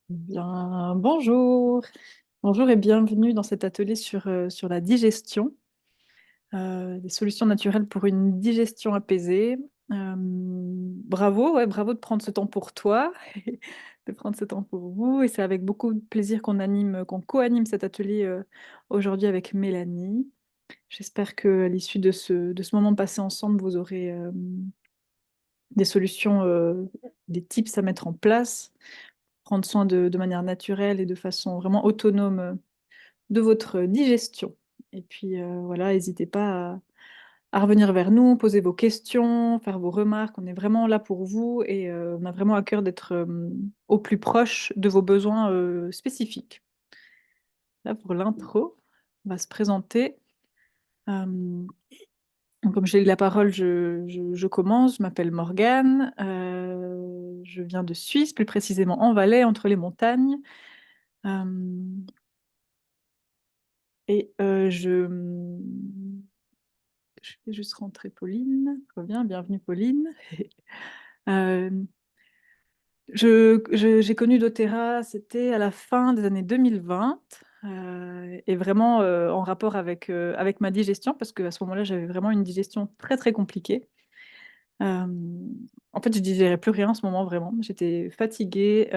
Bien, bonjour. Bonjour et bienvenue dans cet atelier sur la digestion, des solutions naturelles pour une digestion apaisée. Bravo, ouais, bravo de prendre ce temps pour toi, de prendre ce temps pour vous. Et c'est avec beaucoup de plaisir qu'on co-anime cet atelier aujourd'hui avec Mélanie. J'espère qu'à l'issue de ce moment passé ensemble, vous aurez des solutions, des tips à mettre en place, prendre soin de manière naturelle et de façon vraiment autonome de votre digestion. Et puis voilà, n'hésitez pas à revenir vers nous, poser vos questions, faire vos remarques. On est vraiment là pour vous et on a vraiment à cœur d'être au plus proche de vos besoins spécifiques. Là, pour l'intro, on va se présenter. Euh, Comme j'ai eu la parole, je commence. Je m'appelle Morgane. Je viens de Suisse, plus précisément en Valais, entre les montagnes. Euh, je vais juste rentrer Pauline. Très bien, bienvenue Pauline. Euh, j'ai connu doTERRA, c'était à la fin des années 2020, et vraiment en rapport avec ma digestion, parce qu'à ce moment-là, j'avais vraiment une digestion très très compliquée. Euh, En fait, je digérais plus rien en ce moment, vraiment. J'étais fatiguée.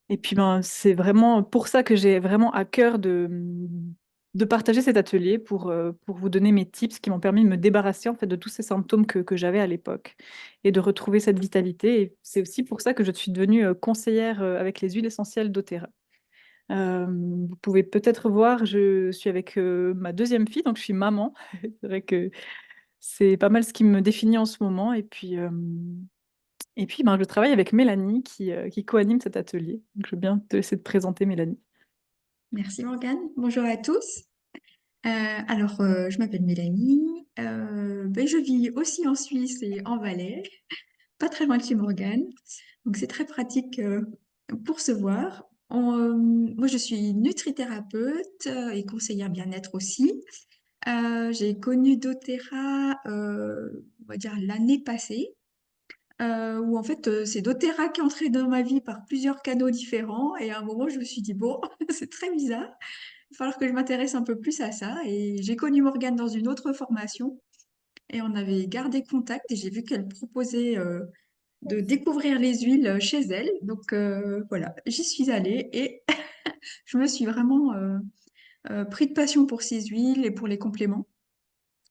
Et puis, ben, c'est vraiment pour ça que j'ai vraiment à cœur de partager cet atelier pour vous donner mes tips qui m'ont permis de me débarrasser en fait de tous ces symptômes que j'avais à l'époque et de retrouver cette vitalité. Et c'est aussi pour ça que je suis devenue conseillère avec les huiles essentielles doTERRA. Vous pouvez peut-être voir, je suis avec ma deuxième fille, donc je suis maman. C'est vrai que c'est pas mal ce qui me définit en ce moment. Et puis, ben, je travaille avec Mélanie qui co-anime cet atelier. Donc, je veux bien te laisser te présenter, Mélanie. Merci Morgane. Bonjour à tous. Je m'appelle Mélanie. Je vis aussi en Suisse et en Valais, pas très loin de chez Morgane. Donc c'est très pratique pour se voir. Moi, je suis nutrithérapeute et conseillère bien-être aussi. J'ai connu doTERRA, on va dire l'année passée, où en fait c'est doTERRA qui est entré dans ma vie par plusieurs canaux différents. Et à un moment, je me suis dit bon, c'est très bizarre. Il va falloir que je m'intéresse un peu plus à ça. Et j'ai connu Morgane dans une autre formation et on avait gardé contact et j'ai vu qu'elle proposait de découvrir les huiles chez elle. Donc voilà, j'y suis allée et je me suis vraiment pris de passion pour ces huiles et pour les compléments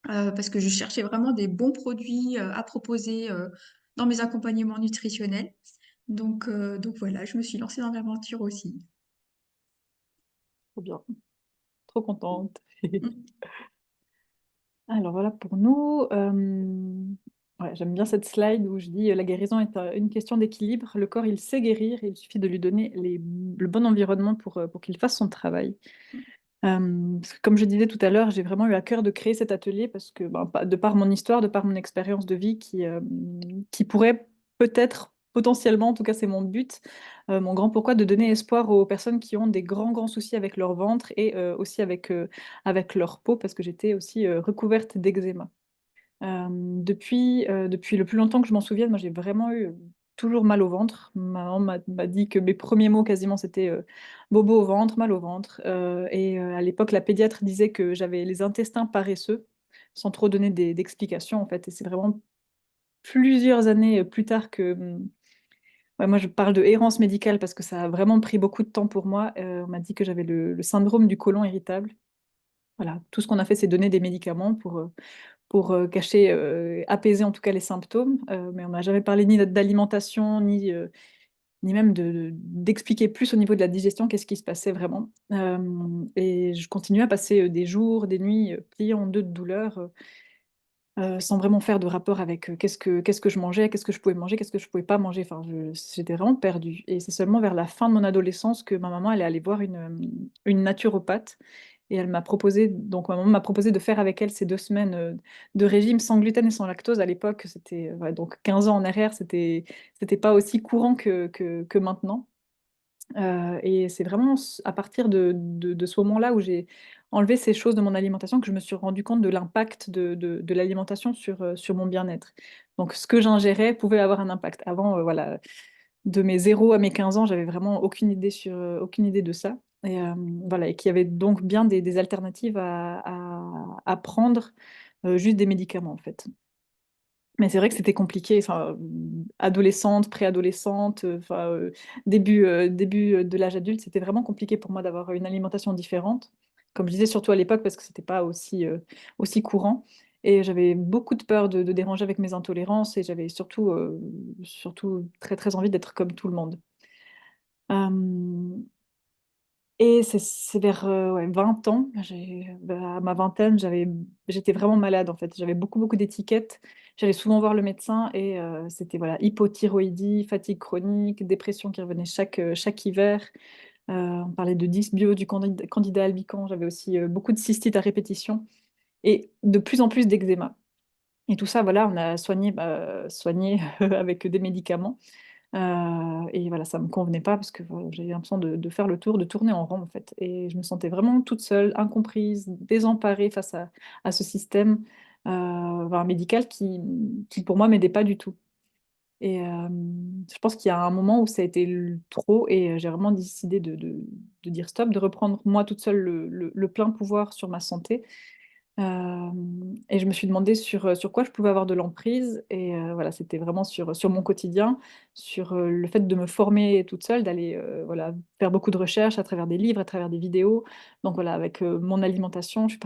parce que je cherchais vraiment des bons produits à proposer dans mes accompagnements nutritionnels. Donc voilà, je me suis lancée dans l'aventure aussi. Trop bien, trop contente. Mm. Alors voilà pour nous. Ouais, j'aime bien cette slide où je dis la guérison est une question d'équilibre. Le corps, il sait guérir et il suffit de lui donner le bon environnement pour qu'il fasse son travail. Parce que comme je disais tout à l'heure, j'ai vraiment eu à cœur de créer cet atelier parce que, ben, de par mon histoire, de par mon expérience de vie qui pourrait peut-être, potentiellement, en tout cas c'est mon but, mon grand pourquoi, de donner espoir aux personnes qui ont des grands, grands soucis avec leur ventre et aussi avec leur peau parce que j'étais aussi recouverte d'eczéma. Depuis le plus longtemps que je m'en souvienne, moi j'ai vraiment eu toujours mal au ventre. Ma maman m'a dit que mes premiers mots quasiment c'était bobo au ventre, mal au ventre. À l'époque, la pédiatre disait que j'avais les intestins paresseux, sans trop donner d'explications en fait. Et c'est vraiment plusieurs années plus tard que. Ouais, moi je parle de errance médicale parce que ça a vraiment pris beaucoup de temps pour moi. On m'a dit que j'avais le syndrome du côlon irritable. Voilà, tout ce qu'on a fait, c'est donner des médicaments pour cacher, apaiser en tout cas les symptômes. Mais on m'a jamais parlé ni d'alimentation, ni même d'expliquer plus au niveau de la digestion qu'est-ce qui se passait vraiment. Et je continuais à passer des jours, des nuits pliées en deux de douleur, sans vraiment faire de rapport avec qu'est-ce que je mangeais, qu'est-ce que je pouvais manger, qu'est-ce que je pouvais pas manger. Enfin, j'étais vraiment perdue. Et c'est seulement vers la fin de mon adolescence que ma maman elle est allée voir une naturopathe. Et donc ma maman m'a proposé de faire avec elle ces 2 semaines de régime sans gluten et sans lactose. À l'époque, c'était ouais, donc 15 ans en arrière, c'était pas aussi courant que maintenant. Et c'est vraiment à partir de ce moment-là où j'ai enlevé ces choses de mon alimentation que je me suis rendu compte de l'impact de l'alimentation sur mon bien-être. Donc ce que j'ingérais pouvait avoir un impact. Avant, voilà, de mes 0 à mes 15 ans, j'avais vraiment aucune idée de ça. Et voilà, et qu'il y avait donc bien des alternatives à prendre, juste des médicaments en fait. Mais c'est vrai que c'était compliqué, enfin, adolescente, préadolescente, enfin, début de l'âge adulte, c'était vraiment compliqué pour moi d'avoir une alimentation différente. Comme je disais, surtout à l'époque, parce que c'était pas aussi courant. Et j'avais beaucoup de peur de déranger avec mes intolérances et j'avais surtout très très envie d'être comme tout le monde. Euh, et c'est vers ouais, 20 ans, bah, à ma vingtaine, j'étais vraiment malade en fait. J'avais beaucoup d'étiquettes. J'allais souvent voir le médecin et c'était voilà, hypothyroïdie, fatigue chronique, dépression qui revenait chaque hiver. On parlait de dysbio du candida albicans. J'avais aussi beaucoup de cystite à répétition et de plus en plus d'eczéma. Et tout ça, voilà, on a soigné avec des médicaments. Et voilà, ça me convenait pas parce que voilà, j'ai l'impression de faire le tour, de tourner en rond en fait. Et je me sentais vraiment toute seule, incomprise, désemparée face à ce système enfin, médical qui pour moi m'aidait pas du tout. Et je pense qu'il y a un moment où ça a été trop et j'ai vraiment décidé de dire stop, de reprendre moi toute seule le plein pouvoir sur ma santé euh, et je me suis demandé sur quoi je pouvais avoir de l'emprise. Et voilà, c'était vraiment sur mon quotidien, sur le fait de me former toute seule, d'aller voilà, faire beaucoup de recherches à travers des livres, à travers des vidéos. Donc voilà, avec mon alimentation, je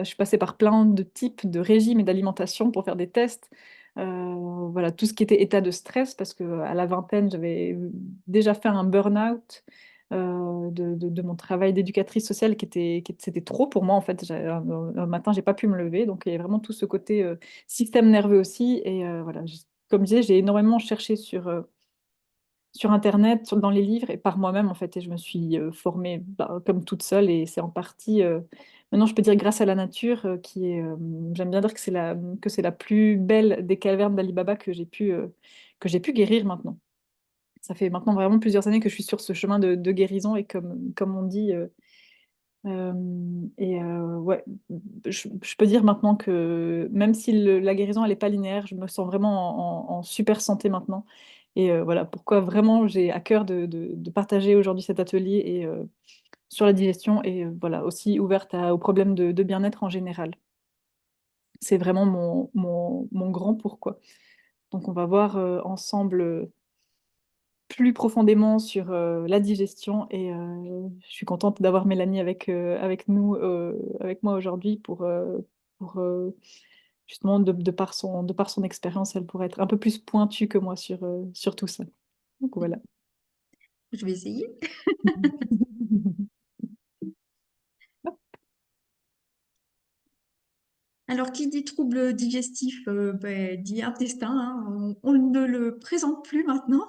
suis passée par plein de types de régimes et d'alimentation pour faire des tests. Voilà, tout ce qui était état de stress, parce que à la vingtaine, j'avais déjà fait un burn-out de mon travail d'éducatrice sociale c'était trop pour moi en fait. Un matin, j'ai pas pu me lever, donc il y a vraiment tout ce côté système nerveux aussi. Et voilà, comme je disais, j'ai énormément cherché sur Internet, dans les livres et par moi-même en fait, et je me suis formée bah, comme toute seule et c'est en partie, maintenant je peux dire grâce à la nature j'aime bien dire que c'est la plus belle des cavernes d'Ali Baba que j'ai pu guérir maintenant. Ça fait maintenant vraiment plusieurs années que je suis sur ce chemin de guérison et comme on dit, euh, ouais, je peux dire maintenant que même si la guérison elle est pas linéaire, je me sens vraiment en super santé maintenant. Et voilà pourquoi vraiment j'ai à cœur de partager aujourd'hui cet atelier et sur la digestion et voilà aussi ouverte aux problèmes de bien-être en général. C'est vraiment mon grand pourquoi. Donc on va voir ensemble plus profondément sur la digestion et je suis contente d'avoir Mélanie avec nous, avec moi aujourd'hui pour justement de par son expérience, elle pourrait être un peu plus pointue que moi sur tout ça. Donc voilà. Je vais essayer. Alors, qui dit trouble digestif, ben, dit intestin, hein. On ne le présente plus maintenant.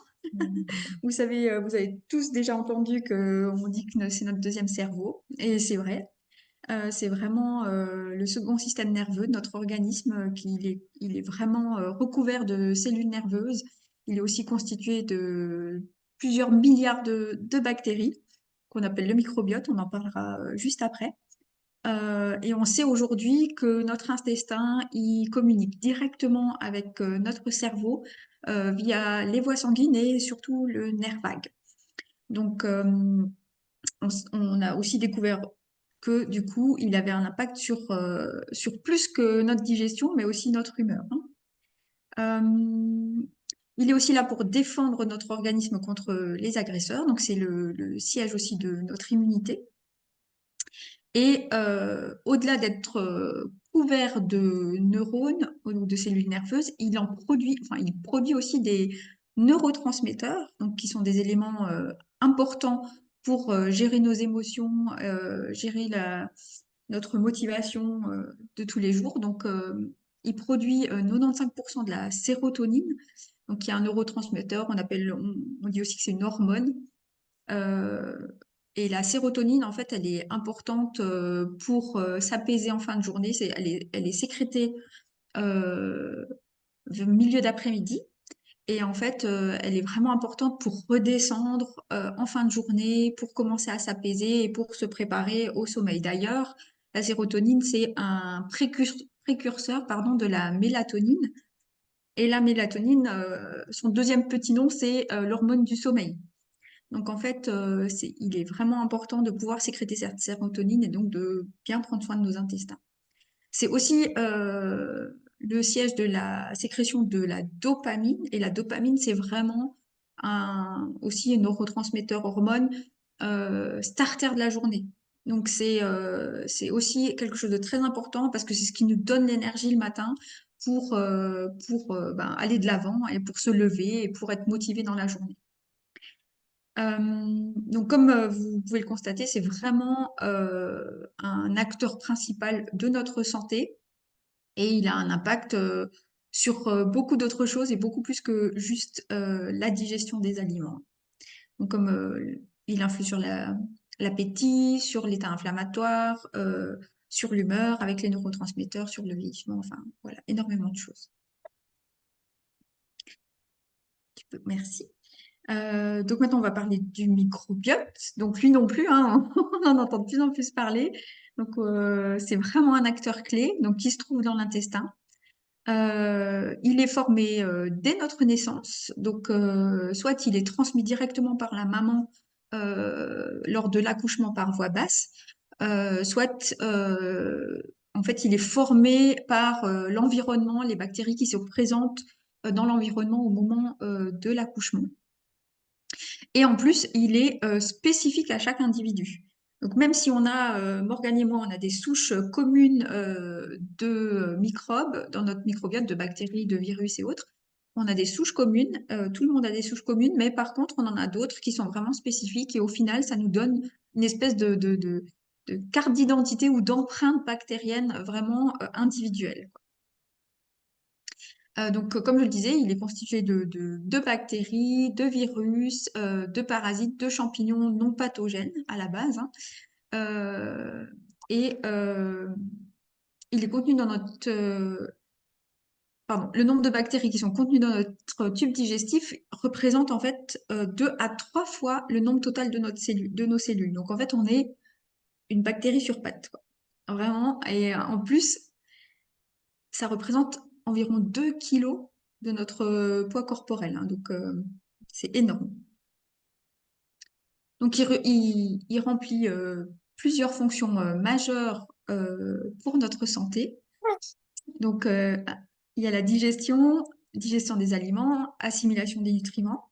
Vous avez tous déjà entendu que on dit que c'est notre deuxième cerveau, et c'est vrai. C'est vraiment le second système nerveux de notre organisme, il est vraiment recouvert de cellules nerveuses. Il est aussi constitué de plusieurs milliards de bactéries qu'on appelle le microbiote. On en parlera juste après. Et on sait aujourd'hui que notre intestin, il communique directement avec notre cerveau via les voies sanguines et surtout le nerf vague. Donc, on a aussi découvert que du coup, il avait un impact sur plus que notre digestion, mais aussi notre humeur, hein. Il est aussi là pour défendre notre organisme contre les agresseurs, donc c'est le siège aussi de notre immunité. Et au-delà d'être couvert de neurones ou de cellules nerveuses, il produit aussi des neurotransmetteurs, donc qui sont des éléments importants pour gérer nos émotions, gérer notre motivation de tous les jours. Donc, il produit 95% de la sérotonine, donc qui est un neurotransmetteur. On dit aussi que c'est une hormone. Euh, et la sérotonine, en fait, elle est importante pour s'apaiser en fin de journée. Elle est sécrétée au milieu d'après-midi. Et en fait, elle est vraiment importante pour redescendre en fin de journée, pour commencer à s'apaiser et pour se préparer au sommeil. D'ailleurs, la sérotonine, c'est un précurseur, pardon, de la mélatonine. Et la mélatonine, son deuxième petit nom, c'est l'hormone du sommeil. Donc en fait, il est vraiment important de pouvoir sécréter cette sérotonine et donc de bien prendre soin de nos intestins. C'est aussi le siège de la sécrétion de la dopamine. Et la dopamine, c'est vraiment aussi un neurotransmetteur hormone starter de la journée. Donc c'est aussi quelque chose de très important parce que c'est ce qui nous donne l'énergie le matin pour ben, aller de l'avant et pour se lever et pour être motivé dans la journée. Donc comme vous pouvez le constater, c'est vraiment un acteur principal de notre santé et il a un impact sur beaucoup d'autres choses et beaucoup plus que juste la digestion des aliments. Donc comme il influe sur l'appétit, sur l'état inflammatoire, sur l'humeur, avec les neurotransmetteurs, sur le vieillissement, enfin voilà, énormément de choses. Merci. Donc maintenant, on va parler du microbiote. Donc lui non plus, hein, on en entend de plus en plus parler. Donc c'est vraiment un acteur clé, donc qui se trouve dans l'intestin. Il est formé dès notre naissance, donc soit il est transmis directement par la maman lors de l'accouchement par voie basse, soit en fait il est formé par l'environnement, les bactéries qui se présentent dans l'environnement au moment de l'accouchement. Et en plus, il est spécifique à chaque individu. Donc même si on a, Morgane et moi, on a des souches communes de microbes dans notre microbiote, de bactéries, de virus et autres, on a des souches communes, tout le monde a des souches communes, mais par contre, on en a d'autres qui sont vraiment spécifiques et au final, ça nous donne une espèce de carte d'identité ou d'empreinte bactérienne vraiment individuelle. Donc, comme je le disais, il est constitué de bactéries, de virus, de parasites, de champignons non pathogènes à la base, hein. Euh, et il est contenu dans notre... pardon, le nombre de bactéries qui sont contenues dans notre tube digestif représente en fait 2 à 3 fois le nombre total de nos cellules. Donc, en fait, on est une bactérie sur pattes, quoi. Vraiment. Et en plus, ça représente environ 2 kilos de notre poids corporel, hein. Donc, c'est énorme. Donc, il remplit plusieurs fonctions majeures pour notre santé. Donc, il y a la digestion des aliments, assimilation des nutriments,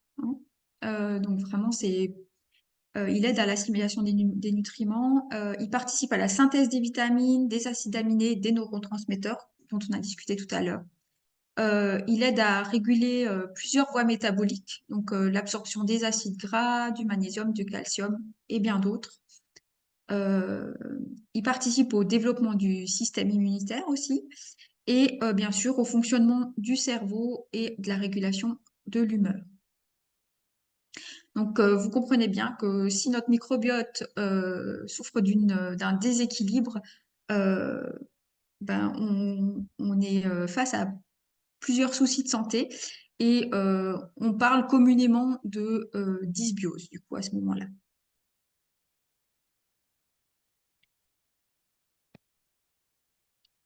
hein. Donc, vraiment, il aide à l'assimilation des nutriments. Il participe à la synthèse des vitamines, des acides aminés, des neurotransmetteurs dont on a discuté tout à l'heure. Il aide à réguler plusieurs voies métaboliques, donc l'absorption des acides gras, du magnésium, du calcium et bien d'autres. Euh, il participe au développement du système immunitaire aussi et bien sûr au fonctionnement du cerveau et de la régulation de l'humeur. Donc vous comprenez bien que si notre microbiote souffre d'un déséquilibre, euh, ben, on est face à plusieurs soucis de santé et on parle communément de dysbiose du coup à ce moment-là.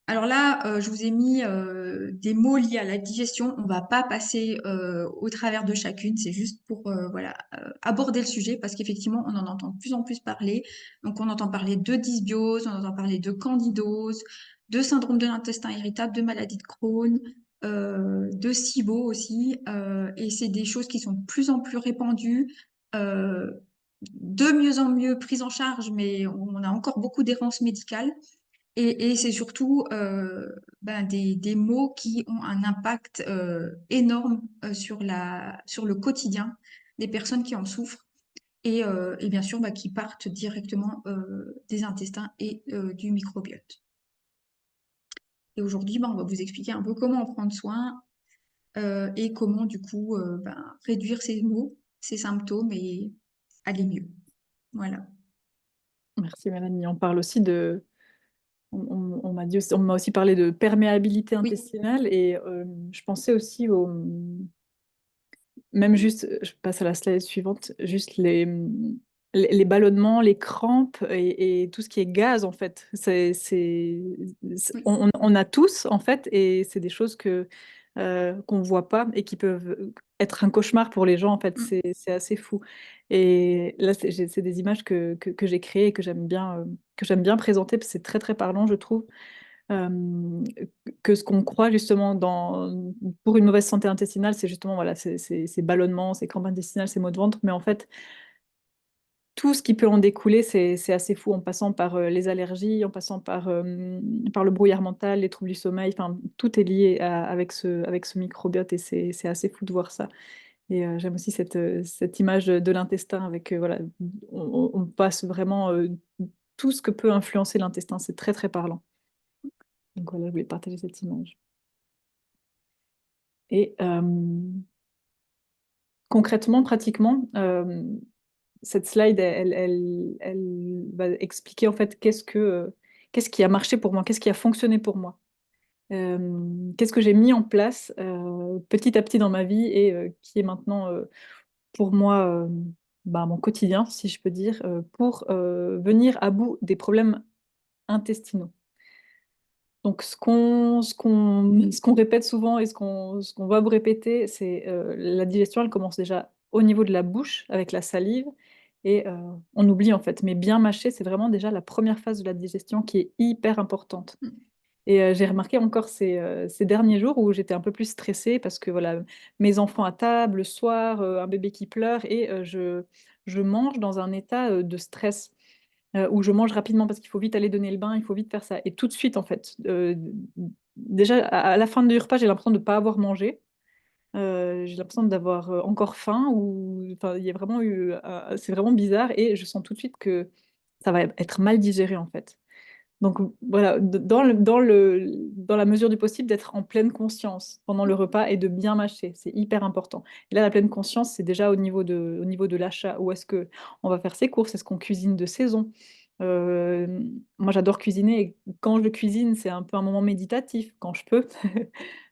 Alors là, je vous ai mis des mots liés à la digestion. On va pas passer au travers de chacune. C'est juste pour voilà aborder le sujet parce qu'effectivement, on en entend de plus en plus parler. Donc, on entend parler de dysbiose, on entend parler de candidose, de syndrome de l'intestin irritable, de maladie de Crohn, de SIBO aussi. Et c'est des choses qui sont de plus en plus répandues. euh, de mieux en mieux prises en charge, mais on a encore beaucoup d'errance médicale. Et c'est surtout ben, des mots qui ont un impact énorme sur le quotidien des personnes qui en souffrent et bien sûr bah, qui partent directement des intestins et du microbiote. Et aujourd'hui, bah, on va vous expliquer un peu comment en prendre soin et comment du coup ben, réduire ces maux, ces symptômes et aller mieux. Voilà. Merci Mélanie. On parle aussi de... on m'a dit on m'a aussi parlé de perméabilité Oui, intestinale et je pensais aussi au... Même juste, je passe à la slide suivante, juste les ballonnements, les crampes et tout ce qui est gaz, en fait. oui, On a tous, en fait, et c'est des choses que qu'on voit pas et qui peuvent être un cauchemar pour les gens, en fait. Mm. C'est assez fou. Et là, c'est des images que j'ai créées et que j'aime bien présenter, parce que c'est très, très parlant, je trouve. Euh, que ce qu'on croit justement pour une mauvaise santé intestinale, c'est justement voilà, ces ballonnements, ces crampes intestinales, ces maux de ventre. Mais en fait, tout ce qui peut en découler, c'est assez fou, en passant par les allergies, en passant par le brouillard mental, les troubles du sommeil. Enfin, tout est lié avec ce microbiote, et c'est assez fou de voir ça. Et j'aime aussi cette image de l'intestin avec, voilà, on passe vraiment tout ce que peut influencer l'intestin. C'est très, très parlant. Donc voilà, je voulais partager cette image. Et concrètement, pratiquement, cette slide, elle va expliquer en fait qu'est-ce qui a marché pour moi, qu'est-ce qui a fonctionné pour moi. Qu'est-ce que j'ai mis en place petit à petit dans ma vie et qui est maintenant pour moi bah, mon quotidien, si je peux dire, pour venir à bout des problèmes intestinaux. Donc, ce qu'on répète souvent et ce qu'on va vous répéter, c'est la digestion, elle commence déjà au niveau de la bouche, avec la salive, et on oublie en fait. Mais bien mâcher, c'est vraiment déjà la première phase de la digestion qui est hyper importante. Et j'ai remarqué encore ces derniers jours où j'étais un peu plus stressée parce que voilà, mes enfants à table, le soir, un bébé qui pleure, et je mange dans un état de stress où je mange rapidement parce qu'il faut vite aller donner le bain, il faut vite faire ça. Et tout de suite, en fait, déjà à la fin du repas, j'ai l'impression de ne pas avoir mangé. J'ai l'impression d'avoir encore faim, ou enfin, il y a vraiment eu, c'est vraiment bizarre, et je sens tout de suite que ça va être mal digéré en fait. Donc voilà, dans la mesure du possible, d'être en pleine conscience pendant le repas et de bien mâcher, c'est hyper important. Et là, la pleine conscience, c'est déjà au niveau de l'achat. Où est-ce que on va faire ses courses? Est-ce qu'on cuisine de saison? Euh, Moi, j'adore cuisiner, et quand je cuisine, c'est un peu un moment méditatif, quand je peux.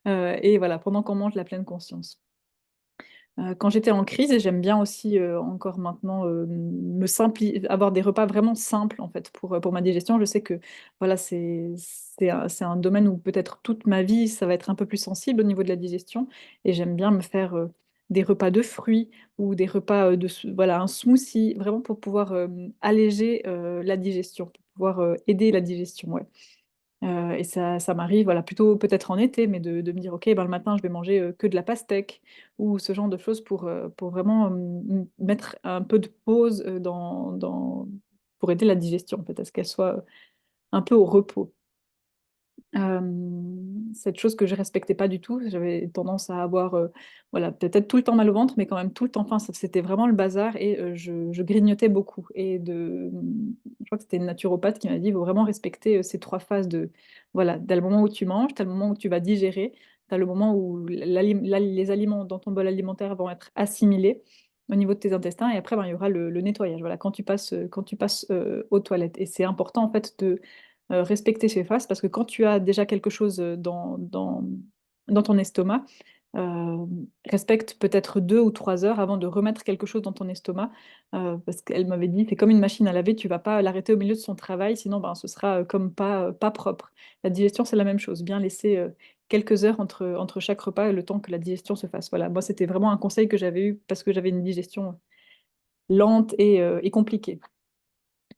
Et voilà, pendant qu'on mange, la pleine conscience. Quand j'étais en crise, et j'aime bien aussi encore maintenant avoir des repas vraiment simples en fait pour ma digestion. Je sais que voilà, c'est un domaine où peut-être toute ma vie ça va être un peu plus sensible au niveau de la digestion, et j'aime bien me faire des repas de fruits, ou des repas voilà, un smoothie, vraiment pour pouvoir alléger la digestion, pour pouvoir aider la digestion. Ouais. Et ça m'arrive, voilà, plutôt peut-être en été, mais de me dire, OK, ben, le matin, je vais manger que de la pastèque, ou ce genre de choses pour vraiment mettre un peu de pause pour aider la digestion, en fait, à ce qu'elle soit un peu au repos. Cette chose que je respectais pas du tout, j'avais tendance à avoir, voilà, peut-être tout le temps mal au ventre, mais quand même tout le temps faim. C'était vraiment le bazar, et je grignotais beaucoup. Je crois que c'était une naturopathe qui m'a dit, il faut vraiment respecter ces trois phases de, voilà, t'as le moment où tu manges, t'as le moment où tu vas digérer, t'as le moment où les aliments dans ton bol alimentaire vont être assimilés au niveau de tes intestins, et après, ben, il y aura le nettoyage, voilà, quand tu passes aux toilettes. Et c'est important, en fait, de respecter ces phases, parce que quand tu as déjà quelque chose dans ton estomac, euh, respecte peut-être 2 ou 3 heures avant de remettre quelque chose dans ton estomac, parce qu'elle m'avait dit, c'est comme une machine à laver, tu vas pas l'arrêter au milieu de son travail, sinon ben, ce sera comme pas propre. La digestion, c'est la même chose, bien laisser quelques heures entre chaque repas, le temps que la digestion se fasse. Voilà, moi c'était vraiment un conseil que j'avais eu parce que j'avais une digestion lente et compliquée,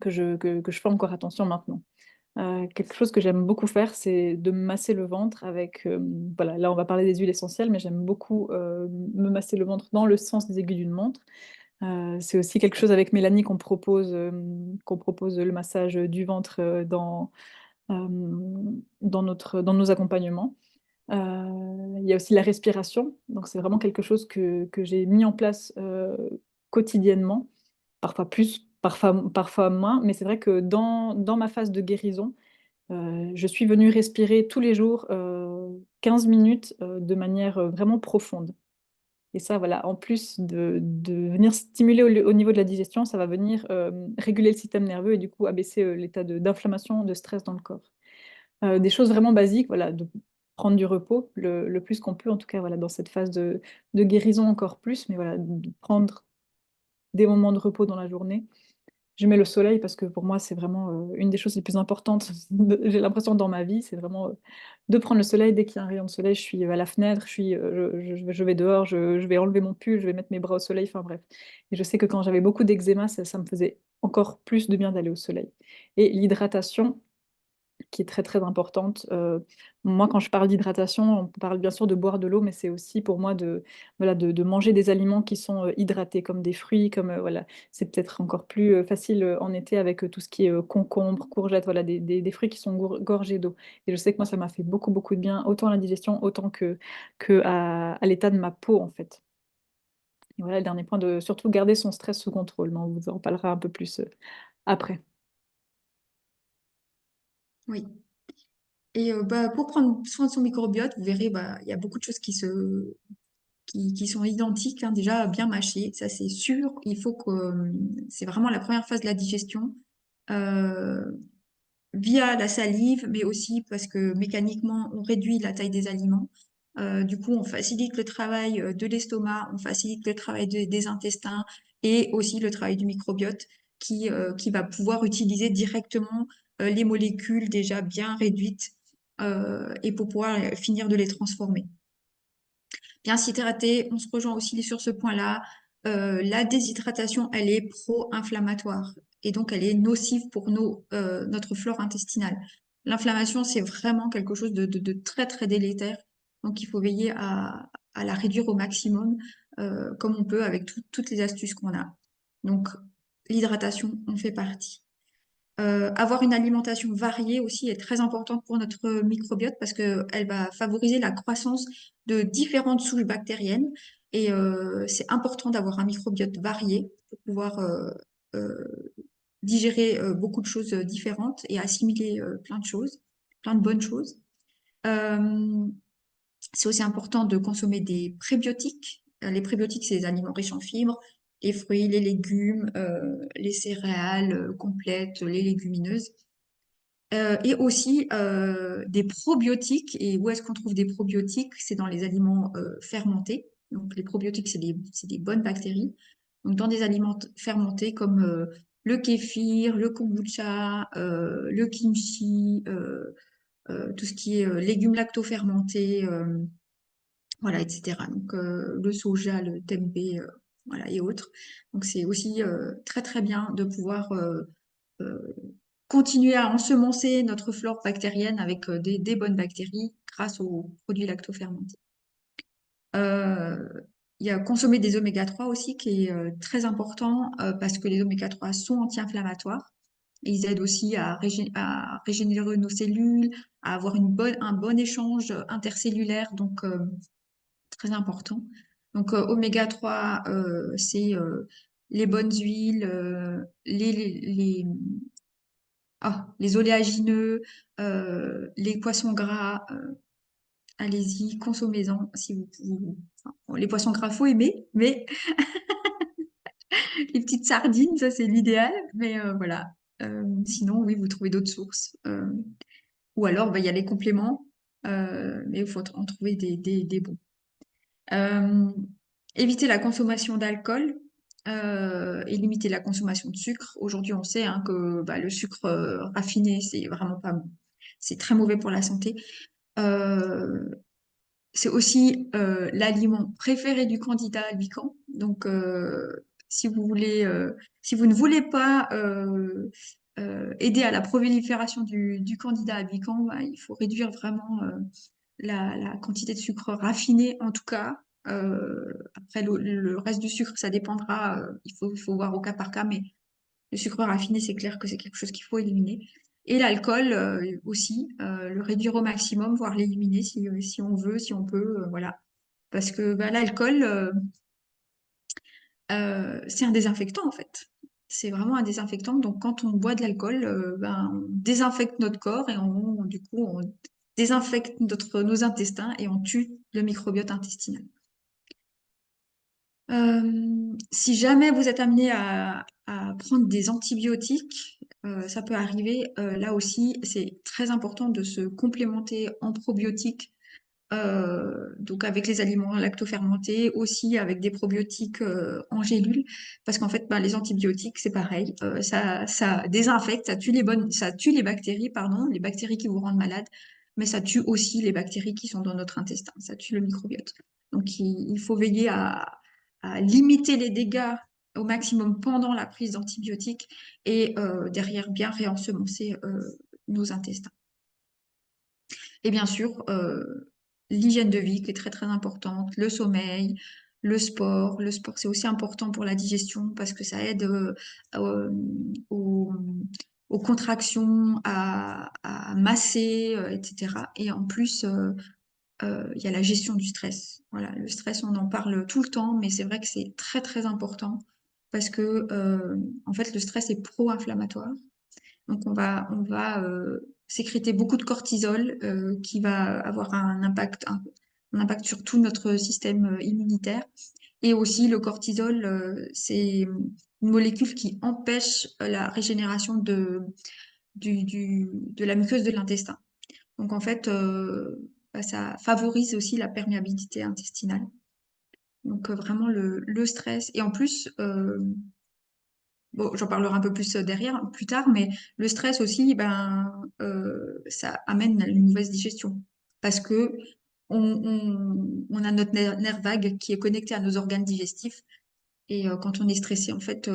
que je fais encore attention maintenant. Quelque chose que j'aime beaucoup faire, c'est de me masser le ventre avec, voilà, là on va parler des huiles essentielles, mais j'aime beaucoup me masser le ventre dans le sens des aiguilles d'une montre. C'est aussi quelque chose avec Mélanie qu'on propose le massage du ventre euh, dans nos accompagnements. Il y a aussi la respiration, donc c'est vraiment quelque chose que j'ai mis en place quotidiennement, parfois plus, parfois moins, mais c'est vrai que dans ma phase de guérison, je suis venue respirer tous les jours 15 minutes de manière vraiment profonde. Et ça, voilà, en plus de venir stimuler au niveau de la digestion, ça va venir réguler le système nerveux, et du coup abaisser l'état d'inflammation, de stress dans le corps. Des choses vraiment basiques, voilà, de prendre du repos le plus qu'on peut, en tout cas voilà, dans cette phase de guérison encore plus, mais voilà, de prendre des moments de repos dans la journée. je mets le soleil parce que pour moi, c'est vraiment une des choses les plus importantes, j'ai l'impression, dans ma vie. C'est vraiment de prendre le soleil. Dès qu'il y a un rayon de soleil, je suis à la fenêtre, je vais dehors, je vais enlever mon pull, je vais mettre mes bras au soleil, enfin bref. Et je sais que quand j'avais beaucoup d'eczéma, ça me faisait encore plus de bien d'aller au soleil. Et l'hydratation, qui est très très importante. Moi, quand je parle d'hydratation, on parle bien sûr de boire de l'eau, mais c'est aussi pour moi voilà, de manger des aliments qui sont hydratés, comme des fruits, comme voilà, c'est peut-être encore plus facile en été avec tout ce qui est concombre, courgettes, voilà, des fruits qui sont gorgés d'eau. Et je sais que moi, ça m'a fait beaucoup beaucoup de bien, autant à la digestion, autant que à l'état de ma peau en fait. Et voilà, le dernier point, de surtout garder son stress sous contrôle, mais on vous en parlera un peu plus après. Oui. Et bah, pour prendre soin de son microbiote, vous verrez, bah, il y a beaucoup de choses qui sont identiques, hein, déjà bien mâchées, ça c'est sûr. Il faut que c'est vraiment la première phase de la digestion, euh, via la salive, mais aussi parce que mécaniquement on réduit la taille des aliments. Du coup, on facilite le travail de l'estomac, on facilite le travail des intestins et aussi le travail du microbiote qui va pouvoir utiliser directement les molécules déjà bien réduites et pour pouvoir finir de les transformer. Bien s'hydrater, on se rejoint aussi sur ce point-là. La déshydratation, elle est pro-inflammatoire et donc elle est nocive pour notre flore intestinale. L'inflammation, c'est vraiment quelque chose de très très délétère. Donc il faut veiller à la réduire au maximum, comme on peut avec toutes les astuces qu'on a. Donc l'hydratation en fait partie. Avoir une alimentation variée aussi est très importante pour notre microbiote parce qu'elle va favoriser la croissance de différentes souches bactériennes. Et c'est important d'avoir un microbiote varié pour pouvoir euh, digérer beaucoup de choses différentes et assimiler plein de choses, plein de bonnes choses. Euh, c'est aussi important de consommer des prébiotiques. Les prébiotiques, c'est les aliments riches en fibres, les fruits, les légumes, les céréales complètes, les légumineuses. Et aussi des probiotiques. Et où est-ce qu'on trouve des probiotiques? C'est dans les aliments fermentés. Donc les probiotiques, c'est des bonnes bactéries. Donc dans des aliments fermentés comme le kéfir, le kombucha, le kimchi, tout ce qui est légumes lacto-fermentés, voilà, etc. Donc le soja, le tempeh, voilà, et autres. Donc c'est aussi très très bien de pouvoir euh, continuer à ensemencer notre flore bactérienne avec des bonnes bactéries grâce aux produits lactofermentés. Euh, il y a consommer des oméga 3 aussi qui est très important parce que les oméga 3 sont anti-inflammatoires. Et ils aident aussi à régénérer nos cellules, à avoir un bon échange intercellulaire, donc très important. Donc oméga 3, c'est les bonnes huiles, les oléagineux, les poissons gras, allez-y, consommez-en si enfin, bon, les poissons gras, faut aimer, mais les petites sardines, ça c'est l'idéal. Mais voilà. Sinon, oui, vous trouvez d'autres sources. Ou alors, bah, il y a les compléments, mais il faut en trouver des bons. Euh, éviter la consommation d'alcool et limiter la consommation de sucre. Aujourd'hui, on sait hein, que bah, le sucre raffiné, c'est vraiment pas bon. C'est très mauvais pour la santé. Euh, c'est aussi l'aliment préféré du candidat albicans. Donc, si vous voulez, si vous ne voulez pas aider à la prolifération du candidat albicans, bah, il faut réduire vraiment la quantité de sucre raffiné, en tout cas. Après, le reste du sucre, ça dépendra. Il faut voir au cas par cas, mais le sucre raffiné, c'est clair que c'est quelque chose qu'il faut éliminer. Et l'alcool aussi, le réduire au maximum, voire l'éliminer si on veut, si on peut, voilà. Parce que bah, l'alcool, c'est un désinfectant en fait. C'est vraiment un désinfectant. Donc quand on boit de l'alcool, ben, on désinfecte notre corps et du coup on désinfecte nos intestins et on tue le microbiote intestinal. Si jamais vous êtes amené à prendre des antibiotiques, ça peut arriver. Là aussi, c'est très important de se complémenter en probiotiques donc avec les aliments lactofermentés, aussi avec des probiotiques en gélules, parce qu'en fait, ben, les antibiotiques, c'est pareil, ça désinfecte, ça tue les bactéries, pardon, les bactéries qui vous rendent malade, mais ça tue aussi les bactéries qui sont dans notre intestin, ça tue le microbiote. Donc il faut veiller à limiter les dégâts au maximum pendant la prise d'antibiotiques et derrière bien réensemencer nos intestins. Et bien sûr, l'hygiène de vie qui est très très importante, le sommeil, le sport. Le sport, c'est aussi important pour la digestion parce que ça aide euh, aux, aux contractions, à masser, etc. Et en plus, il y a la gestion du stress. Voilà, le stress, on en parle tout le temps, mais c'est vrai que c'est très très important parce que en fait, le stress est pro-inflammatoire. Donc on va sécréter beaucoup de cortisol qui va avoir un impact sur tout notre système immunitaire. Et aussi le cortisol, c'est une molécule qui empêche la régénération de la muqueuse de l'intestin. Donc en fait, bah, ça favorise aussi la perméabilité intestinale. Donc vraiment le stress. Et en plus, bon, j'en parlerai un peu plus derrière, plus tard, mais le stress aussi, ben, ça amène une mauvaise digestion. Parce que on a notre nerf vague qui est connecté à nos organes digestifs. Et quand on est stressé, en fait,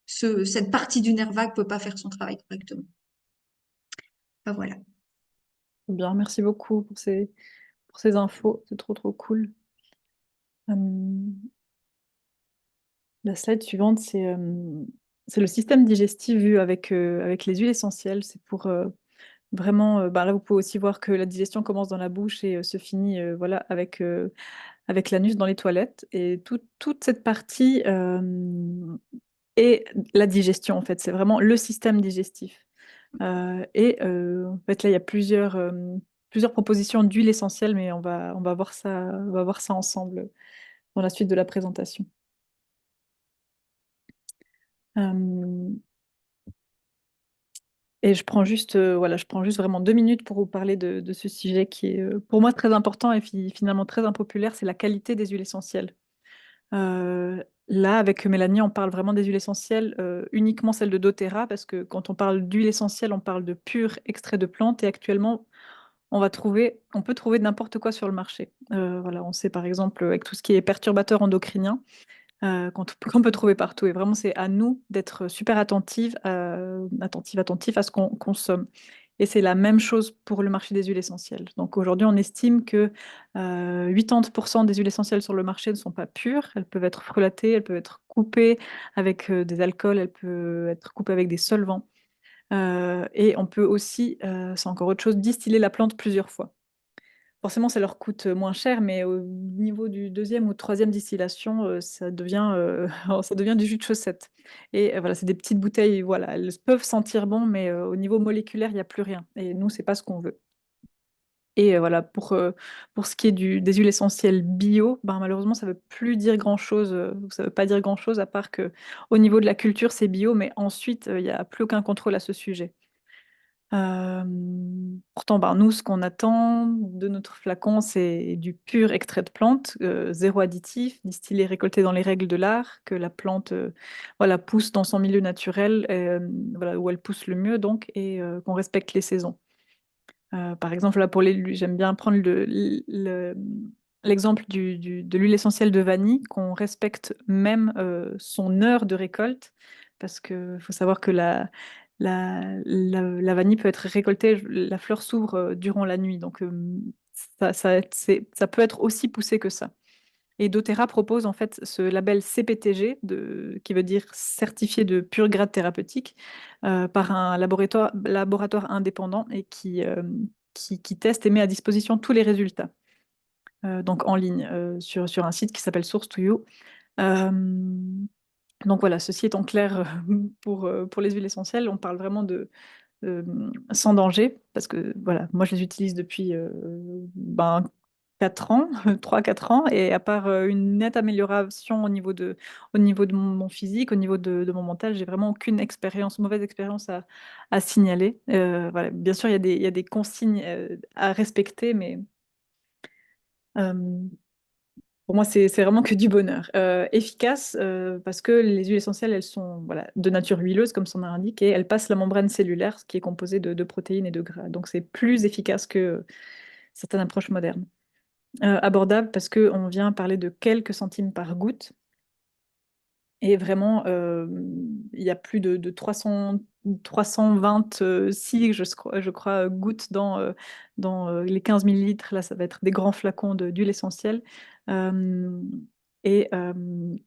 cette partie du nerf vague peut pas faire son travail correctement. Ben, voilà. Bien, merci beaucoup pour ces infos, c'est trop trop cool. La slide suivante, c'est le système digestif vu avec les huiles essentielles. C'est pour vraiment, bah, là, vous pouvez aussi voir que la digestion commence dans la bouche et se finit voilà, avec l'anus dans les toilettes. Et toute cette partie est la digestion, en fait. C'est vraiment le système digestif. En fait, là, il y a plusieurs propositions d'huiles essentielles, mais on va voir ça ensemble dans la suite de la présentation. Euh, Et voilà, je prends juste vraiment 2 minutes pour vous parler de ce sujet qui est, pour moi très important et finalement très impopulaire, c'est la qualité des huiles essentielles. Là, avec Mélanie, on parle vraiment des huiles essentielles, uniquement celles de doTERRA parce que quand on parle d'huile essentielle, on parle de pur extrait de plantes et actuellement, on peut trouver n'importe quoi sur le marché. Voilà, on sait par exemple, avec tout ce qui est perturbateur endocrinien, qu'on peut trouver partout. Et vraiment, c'est à nous d'être super attentifs à ce qu'on consomme. Et c'est la même chose pour le marché des huiles essentielles. Donc aujourd'hui, on estime que 80% des huiles essentielles sur le marché ne sont pas pures. Elles peuvent être frelatées, elles peuvent être coupées avec des alcools, elles peuvent être coupées avec des solvants. Et on peut aussi, c'est encore autre chose, distiller la plante plusieurs fois. Forcément, ça leur coûte moins cher, mais au niveau du deuxième ou troisième distillation, ça devient du jus de chaussette. Et voilà, c'est des petites bouteilles, voilà, elles peuvent sentir bon, mais au niveau moléculaire, il y a plus rien et nous, c'est pas ce qu'on veut. Et voilà, pour ce qui est des huiles essentielles bio, ben, malheureusement, ça veut plus dire grand-chose, ça veut pas dire grand-chose à part que au niveau de la culture, c'est bio, mais ensuite, il y a plus aucun contrôle à ce sujet. Pourtant, ben, nous, ce qu'on attend de notre flacon, c'est du pur extrait de plante, zéro additif, distillé, récolté dans les règles de l'art, que la plante voilà, pousse dans son milieu naturel, voilà, où elle pousse le mieux, donc, et qu'on respecte les saisons. Par exemple, là, j'aime bien prendre l'exemple de l'huile essentielle de vanille, qu'on respecte même son heure de récolte, parce qu'il faut savoir que la vanille peut être récoltée, la fleur s'ouvre durant la nuit, donc ça peut être aussi poussé que ça. Et doTERRA propose en fait ce label CPTG, qui veut dire certifié de pur grade thérapeutique, par un laboratoire indépendant et qui teste et met à disposition tous les résultats, donc en ligne, sur un site qui s'appelle Source2You. Euh, donc voilà, ceci étant clair pour les huiles essentielles, on parle vraiment euh, sans danger, parce que voilà, moi je les utilise depuis 4 ans, 3-4 ans, et à part une nette amélioration au niveau de mon physique, au niveau de mon mental, j'ai vraiment aucune mauvaise expérience à signaler. Voilà, bien sûr, il y a des consignes à respecter, mais Euh, pour moi, c'est vraiment que du bonheur. Efficace parce que les huiles essentielles, elles sont voilà, de nature huileuse, comme son nom l'indique, et elles passent la membrane cellulaire, ce qui est composé de protéines et de gras. Donc, c'est plus efficace que certaines approches modernes. Abordable parce qu'on vient parler de quelques centimes par goutte. Et vraiment, il y a plus de 326, je crois, gouttes dans les 15 millilitres. Là, ça va être des grands flacons d'huile essentielle. Euh, et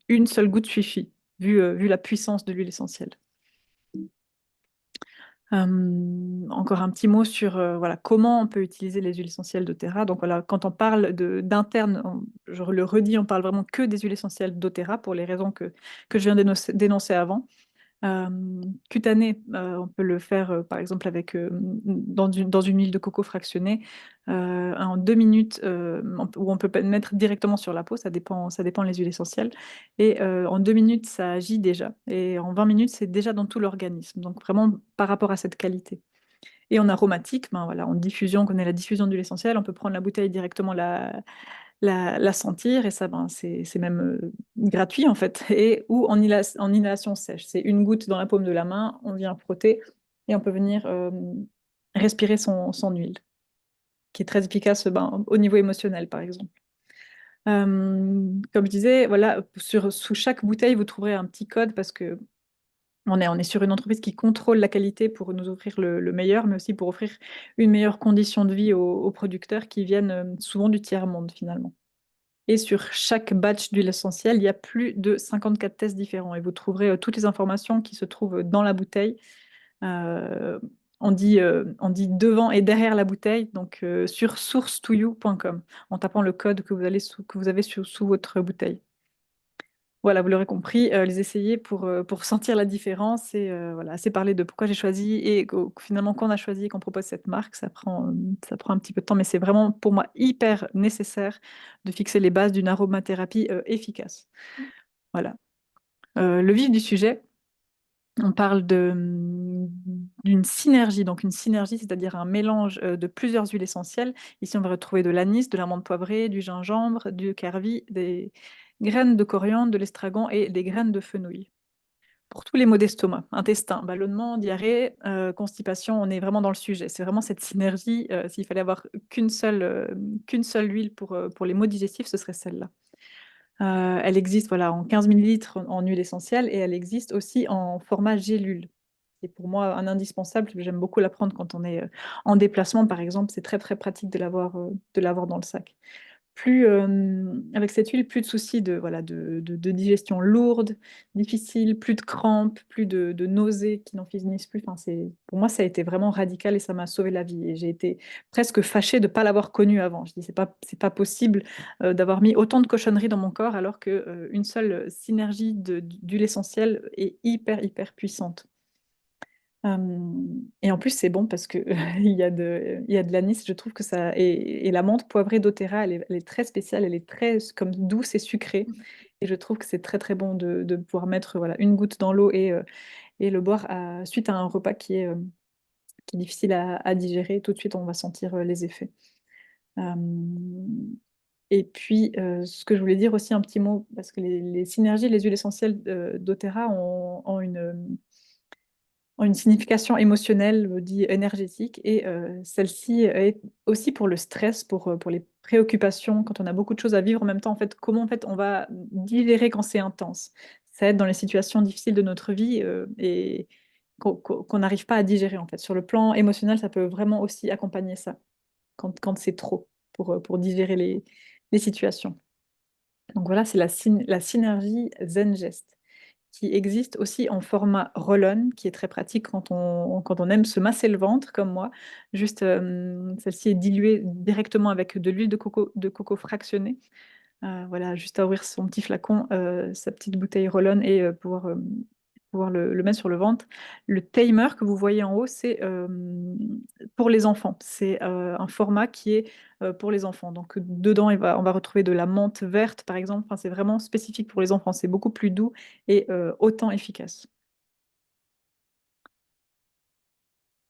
une seule goutte suffit, vu la puissance de l'huile essentielle. Encore un petit mot sur voilà, comment on peut utiliser les huiles essentielles doTERRA. Donc voilà, quand on parle d'interne, je le redis, on parle vraiment que des huiles essentielles doTERRA pour les raisons que je viens d'énoncer avant. Euh, Cutané, on peut le faire par exemple avec dans une huile de coco fractionnée en 2 minutes, ou on peut pas le mettre directement sur la peau, ça dépend les huiles essentielles. Et en 2 minutes, ça agit déjà. Et en 20 minutes, c'est déjà dans tout l'organisme. Donc vraiment par rapport à cette qualité. Et en aromatique, ben voilà, en diffusion, on connaît la diffusion d'huile essentielle, on peut prendre la bouteille directement la sentir et ça, ben, c'est même gratuit en fait. Et, ou en inhalation sèche. C'est une goutte dans la paume de la main, on vient frotter et on peut venir respirer son huile, qui est très efficace ben, au niveau émotionnel par exemple. Comme je disais, voilà, sous chaque bouteille, vous trouverez un petit code parce que on est sur une entreprise qui contrôle la qualité pour nous offrir le meilleur, mais aussi pour offrir une meilleure condition de vie aux producteurs qui viennent souvent du tiers-monde finalement. Et sur chaque batch d'huile essentielle, il y a plus de 54 tests différents. Et vous trouverez toutes les informations qui se trouvent dans la bouteille. Euh, on dit devant et derrière la bouteille, donc sur source2you.com, en tapant le code que vous avez sous votre bouteille. Voilà, vous l'aurez compris, les essayer pour sentir la différence et voilà, assez parler de pourquoi j'ai choisi et finalement quand on a choisi et qu'on propose cette marque, ça prend un petit peu de temps, mais c'est vraiment pour moi hyper nécessaire de fixer les bases d'une aromathérapie efficace. Voilà. Le vif du sujet, on parle d'une synergie. Donc une synergie, c'est-à-dire un mélange de plusieurs huiles essentielles. Ici, on va retrouver de l'anis, de l'amande poivrée, du gingembre, du carvi, des graines de coriandre, de l'estragon et des graines de fenouil. Pour tous les maux d'estomac, intestin, ballonnement, diarrhée, constipation, on est vraiment dans le sujet. C'est vraiment cette synergie. S'il fallait avoir qu'une seule huile pour les maux digestifs, ce serait celle-là. Elle existe voilà, en 15 millilitres en huile essentielle et elle existe aussi en format gélule. C'est pour moi un indispensable. J'aime beaucoup la prendre quand on est en déplacement, par exemple. C'est très, très pratique de l'avoir dans le sac. Avec cette huile, plus de soucis voilà, de digestion lourde, difficile, plus de crampes, plus de nausées qui n'en finissent plus. Enfin, pour moi, ça a été vraiment radical et ça m'a sauvé la vie. Et j'ai été presque fâchée de ne pas l'avoir connue avant. Je dis, c'est pas possible d'avoir mis autant de cochonneries dans mon corps alors qu'une seule synergie d'huile essentielle est hyper, hyper puissante. Et en plus, c'est bon parce que il y a de l'anis, je trouve que ça. Et la menthe poivrée doTERRA, elle est très spéciale, elle est très comme douce et sucrée. Et je trouve que c'est très très bon de pouvoir mettre voilà, une goutte dans l'eau et le boire suite à un repas qui est difficile à digérer. Tout de suite, on va sentir les effets. Euh, et puis, ce que je voulais dire aussi un petit mot, parce que les synergies, les huiles essentielles doTERRA ont une signification émotionnelle, dit énergétique, et celle-ci est aussi pour le stress, pour les préoccupations, quand on a beaucoup de choses à vivre en même temps, en fait, comment en fait, on va digérer quand c'est intense. Ça aide dans les situations difficiles de notre vie et qu'on n'arrive pas à digérer, en fait. Sur le plan émotionnel, ça peut vraiment aussi accompagner ça, quand c'est trop, pour digérer les situations. Donc voilà, c'est la synergie Zen-Gest qui existe aussi en format roll-on, qui est très pratique quand on aime se masser le ventre, comme moi. Juste, celle-ci est diluée directement avec de l'huile de coco fractionnée. Voilà, juste à ouvrir son petit flacon, sa petite bouteille roll-on et pouvoir le mettre sur le ventre. Le timer que vous voyez en haut, c'est pour les enfants. C'est un format qui est pour les enfants. Donc dedans, on va retrouver de la menthe verte, par exemple. Enfin, c'est vraiment spécifique pour les enfants. C'est beaucoup plus doux et autant efficace.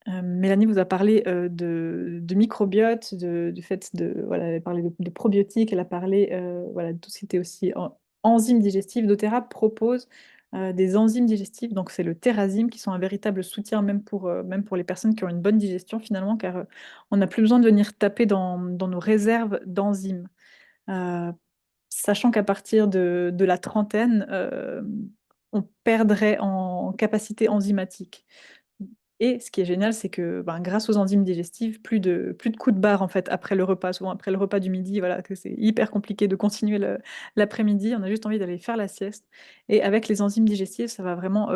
Mélanie vous a parlé de microbiote, du fait de, voilà, elle a parlé de probiotiques, elle a parlé voilà, de tout ce qui était aussi enzymes digestives. doTERRA propose des enzymes digestives, donc c'est le Terrazym, qui sont un véritable soutien même pour les personnes qui ont une bonne digestion finalement, car on n'a plus besoin de venir taper dans nos réserves d'enzymes. Euh, Sachant qu'à partir de la trentaine, on perdrait en capacité enzymatique. Et ce qui est génial, c'est que ben, grâce aux enzymes digestives, plus de coups de barre en fait après le repas, souvent après le repas du midi, voilà, que c'est hyper compliqué de continuer l'après-midi, on a juste envie d'aller faire la sieste. Et avec les enzymes digestives, ça va vraiment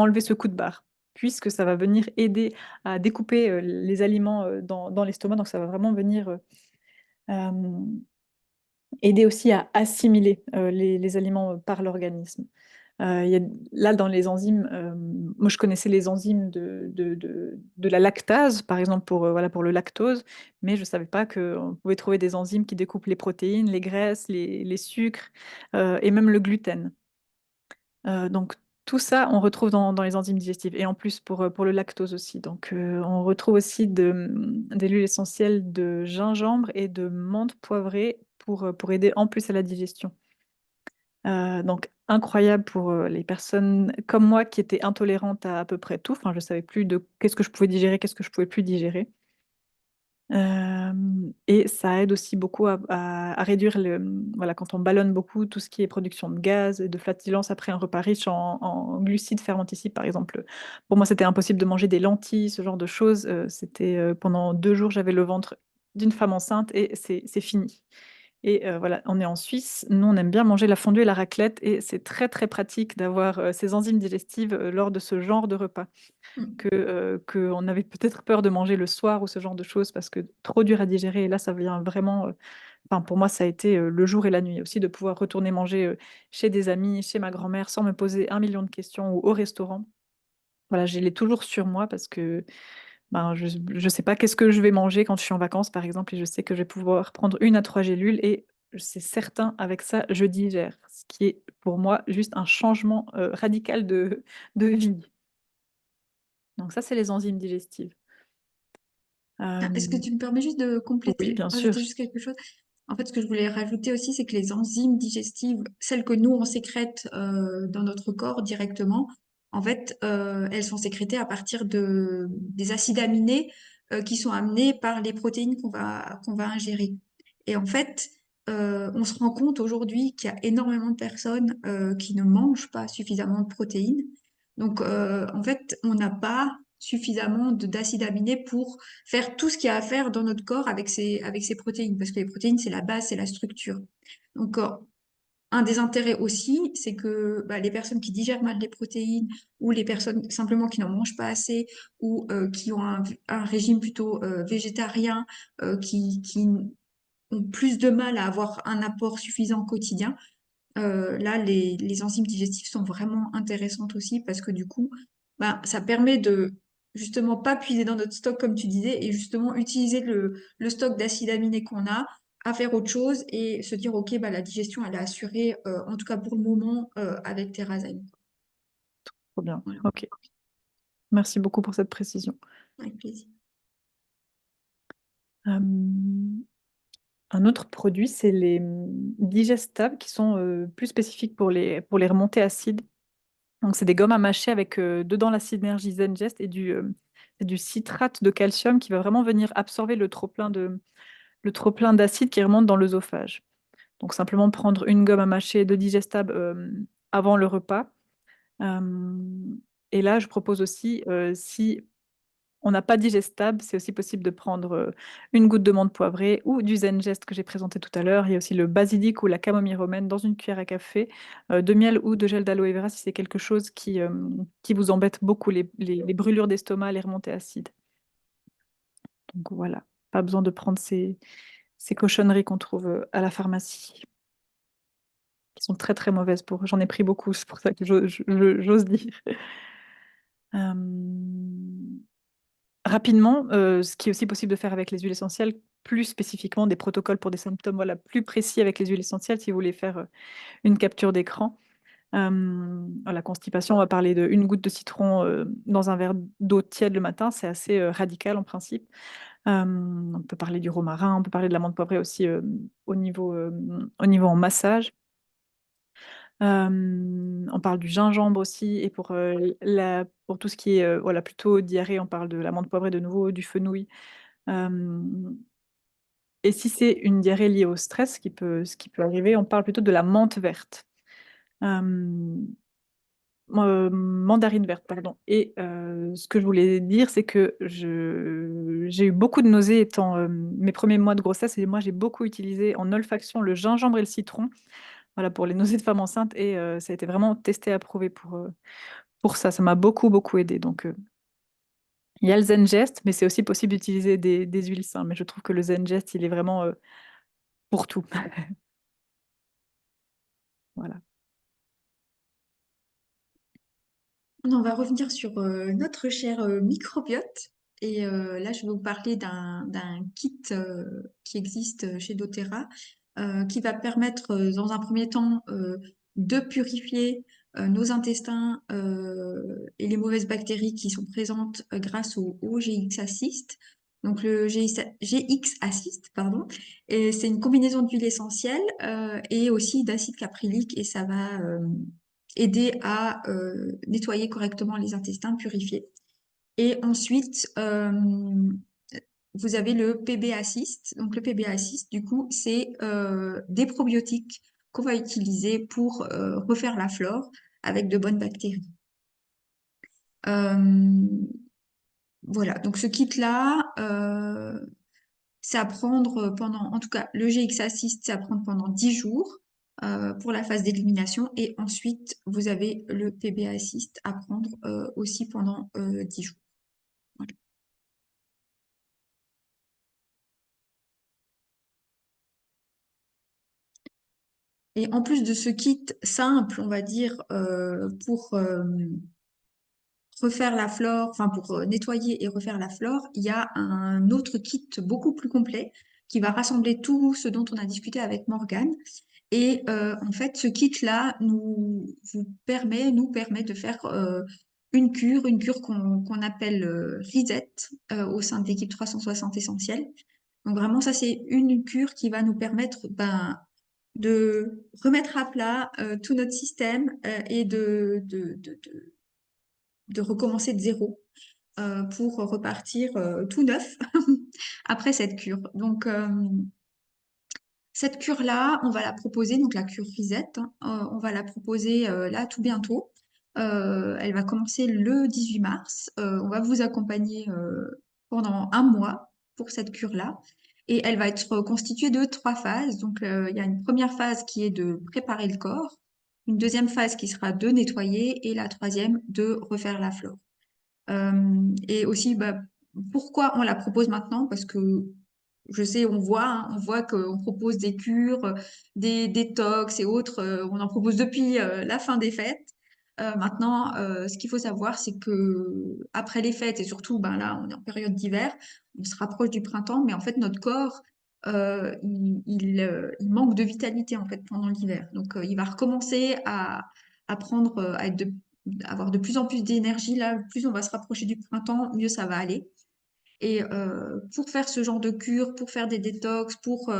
enlever ce coup de barre, puisque ça va venir aider à découper les aliments dans l'estomac, donc ça va vraiment venir euh, aider aussi à assimiler les aliments par l'organisme. Là, dans les enzymes, moi je connaissais les enzymes de la lactase, par exemple voilà, pour le lactose, mais je ne savais pas qu'on pouvait trouver des enzymes qui découpent les protéines, les graisses, les sucres et même le gluten. Donc tout ça, on retrouve dans les enzymes digestives et en plus pour le lactose aussi. Donc on retrouve aussi des huiles essentielles de gingembre et de menthe poivrée pour aider en plus à la digestion. Donc incroyable pour les personnes comme moi qui étaient intolérantes à peu près tout. Enfin, je savais plus de qu'est-ce que je pouvais digérer, qu'est-ce que je pouvais plus digérer. Et ça aide aussi beaucoup à réduire voilà, quand on ballonne beaucoup tout ce qui est production de gaz et de flatulence après un repas riche en glucides fermentescibles, par exemple. Pour moi, c'était impossible de manger des lentilles, ce genre de choses. C'était pendant 2 jours, j'avais le ventre d'une femme enceinte et c'est fini. Et voilà, on est en Suisse. Nous, on aime bien manger la fondue et la raclette et c'est très très pratique d'avoir ces enzymes digestives lors de ce genre de repas Mm. que on avait peut-être peur de manger le soir ou ce genre de choses parce que trop dur à digérer. Et là, ça vient vraiment. Enfin, pour moi, ça a été le jour et la nuit aussi de pouvoir retourner manger chez des amis, chez ma grand-mère, sans me poser un million de questions ou au restaurant. Voilà, je l'ai toujours sur moi parce que ben, je ne sais pas qu'est-ce que je vais manger quand je suis en vacances, par exemple, et je sais que je vais pouvoir prendre 1 à 3 gélules et c'est certain, avec ça, je digère. Ce qui est pour moi juste un changement radical de vie. Donc ça, c'est les enzymes digestives. Ah, est-ce que Euh, tu me permets juste de oui, compléter, bien sûr. rajouter juste quelque chose? En fait, ce que je voulais rajouter aussi, c'est que les enzymes digestives, celles que nous, on sécrète dans notre corps directement, en fait, elles sont sécrétées à partir des acides aminés qui sont amenés par les protéines qu'on va ingérer. Et en fait, on se rend compte aujourd'hui qu'il y a énormément de personnes qui ne mangent pas suffisamment de protéines. Donc, en fait, on n'a pas suffisamment d'acides aminés pour faire tout ce qu'il y a à faire dans notre corps avec ces protéines, parce que les protéines, c'est la base, c'est la structure. Donc, un des intérêts aussi, c'est que bah, les personnes qui digèrent mal les protéines ou les personnes simplement qui n'en mangent pas assez ou qui ont un régime plutôt végétarien, qui ont plus de mal à avoir un apport suffisant au quotidien, là, les enzymes digestives sont vraiment intéressantes aussi parce que du coup, bah, ça permet de justement pas puiser dans notre stock, comme tu disais, et justement utiliser le stock d'acides aminés qu'on a à faire autre chose et se dire, OK, bah, la digestion, elle est assurée, en tout cas pour le moment, avec Terrazyme. Trop bien. Voilà, Ok. Merci beaucoup pour cette précision. avec plaisir. Euh, un autre produit, c'est les digestables qui sont plus spécifiques pour les remontées acides. Donc, c'est des gommes à mâcher avec dedans la synergie Zengest et c'est du citrate de calcium qui va vraiment venir absorber le trop-plein d'acide qui remonte dans l'œsophage. Donc, simplement prendre une gomme à mâcher de digestable avant le repas. Euh, et là, je propose aussi, si on n'a pas digestable, c'est aussi possible de prendre une goutte de menthe poivrée ou du Zengest que j'ai présenté tout à l'heure. Il y a aussi le basilic ou la camomille romaine dans une cuillère à café, de miel ou de gel d'aloe vera si c'est quelque chose qui vous embête beaucoup, les brûlures d'estomac, les remontées acides. Donc voilà, pas besoin de prendre ces cochonneries qu'on trouve à la pharmacie, qui sont très très mauvaises pour. J'en ai pris beaucoup, c'est pour ça que j'ose dire. Euh, Rapidement, ce qui est aussi possible de faire avec les huiles essentielles, plus spécifiquement des protocoles pour des symptômes voilà, plus précis avec les huiles essentielles, si vous voulez faire une capture d'écran. La constipation, on va parler de une goutte de citron dans un verre d'eau tiède le matin, c'est assez radical en principe. On peut parler du romarin, on peut parler de l'amande poivrée aussi au niveau en massage. On parle du gingembre aussi et pour tout ce qui est, voilà, plutôt diarrhée, on parle de l'amande poivrée de nouveau, du fenouil. Hem et si c'est une diarrhée liée au stress, ce qui peut arriver, on parle plutôt de la menthe verte. Hem, Mandarine verte, pardon et ce que je voulais dire, c'est que j'ai eu beaucoup de nausées étant, mes premiers mois de grossesse et moi, j'ai beaucoup utilisé en olfaction le gingembre et le citron, voilà, pour les nausées de femme enceinte et ça a été vraiment testé, approuvé pour ça. Ça m'a beaucoup, beaucoup aidé. Donc il y a le Zengest, mais c'est aussi possible d'utiliser des huiles simples. Mais je trouve que le Zengest, il est vraiment, pour tout. Voilà. On va revenir sur notre cher microbiote. Et là, je vais vous parler d'un kit qui existe chez doTERRA qui va permettre, dans un premier temps, de purifier nos intestins et les mauvaises bactéries qui sont présentes grâce au GX Assist. Donc le GX Assist, pardon, et c'est une combinaison d'huile essentielle et aussi d'acide caprylique et ça va aider à nettoyer correctement les intestins, purifier. Et ensuite, vous avez le PB Assist. Donc le PB Assist, du coup, c'est des probiotiques qu'on va utiliser pour refaire la flore avec de bonnes bactéries. Euh, voilà, donc ce kit-là, c'est à prendre pendant, en tout cas, le GX Assist, c'est à prendre pendant 10 jours pour la phase d'élimination. Et ensuite, vous avez le PB Assist à prendre aussi pendant 10 jours. Voilà. Et en plus de ce kit simple, on va dire, pour refaire la flore, enfin pour nettoyer et refaire la flore, il y a un autre kit beaucoup plus complet qui va rassembler tout ce dont on a discuté avec Morgane. Et en fait, ce kit-là nous permet de faire une cure qu'on appelle Reset au sein de l'équipe 360 Essentiel. Donc vraiment, ça, c'est une cure qui va nous permettre de remettre à plat tout notre système et de recommencer de zéro pour repartir tout neuf après cette cure. Donc, cette cure-là, on va la proposer, donc la cure Reset, hein, on va la proposer là tout bientôt. Elle va commencer le 18 mars. On va vous accompagner pendant un mois pour cette cure-là. Et elle va être constituée de 3 phases. Donc, il y a une première phase qui est de préparer le corps, une deuxième phase qui sera de nettoyer et la troisième de refaire la flore. Et aussi, bah, pourquoi on la propose maintenant? Parce que je sais, on voit qu'on propose des cures, des détox et autres. On en propose depuis la fin des fêtes. Maintenant, ce qu'il faut savoir, c'est que après les fêtes et surtout, ben là, on est en période d'hiver, on se rapproche du printemps, mais en fait, notre corps, il manque de vitalité en fait pendant l'hiver. Donc, il va recommencer à prendre, avoir de plus en plus d'énergie. Là, plus on va se rapprocher du printemps, mieux ça va aller. Et pour faire ce genre de cure, pour faire des détox, pour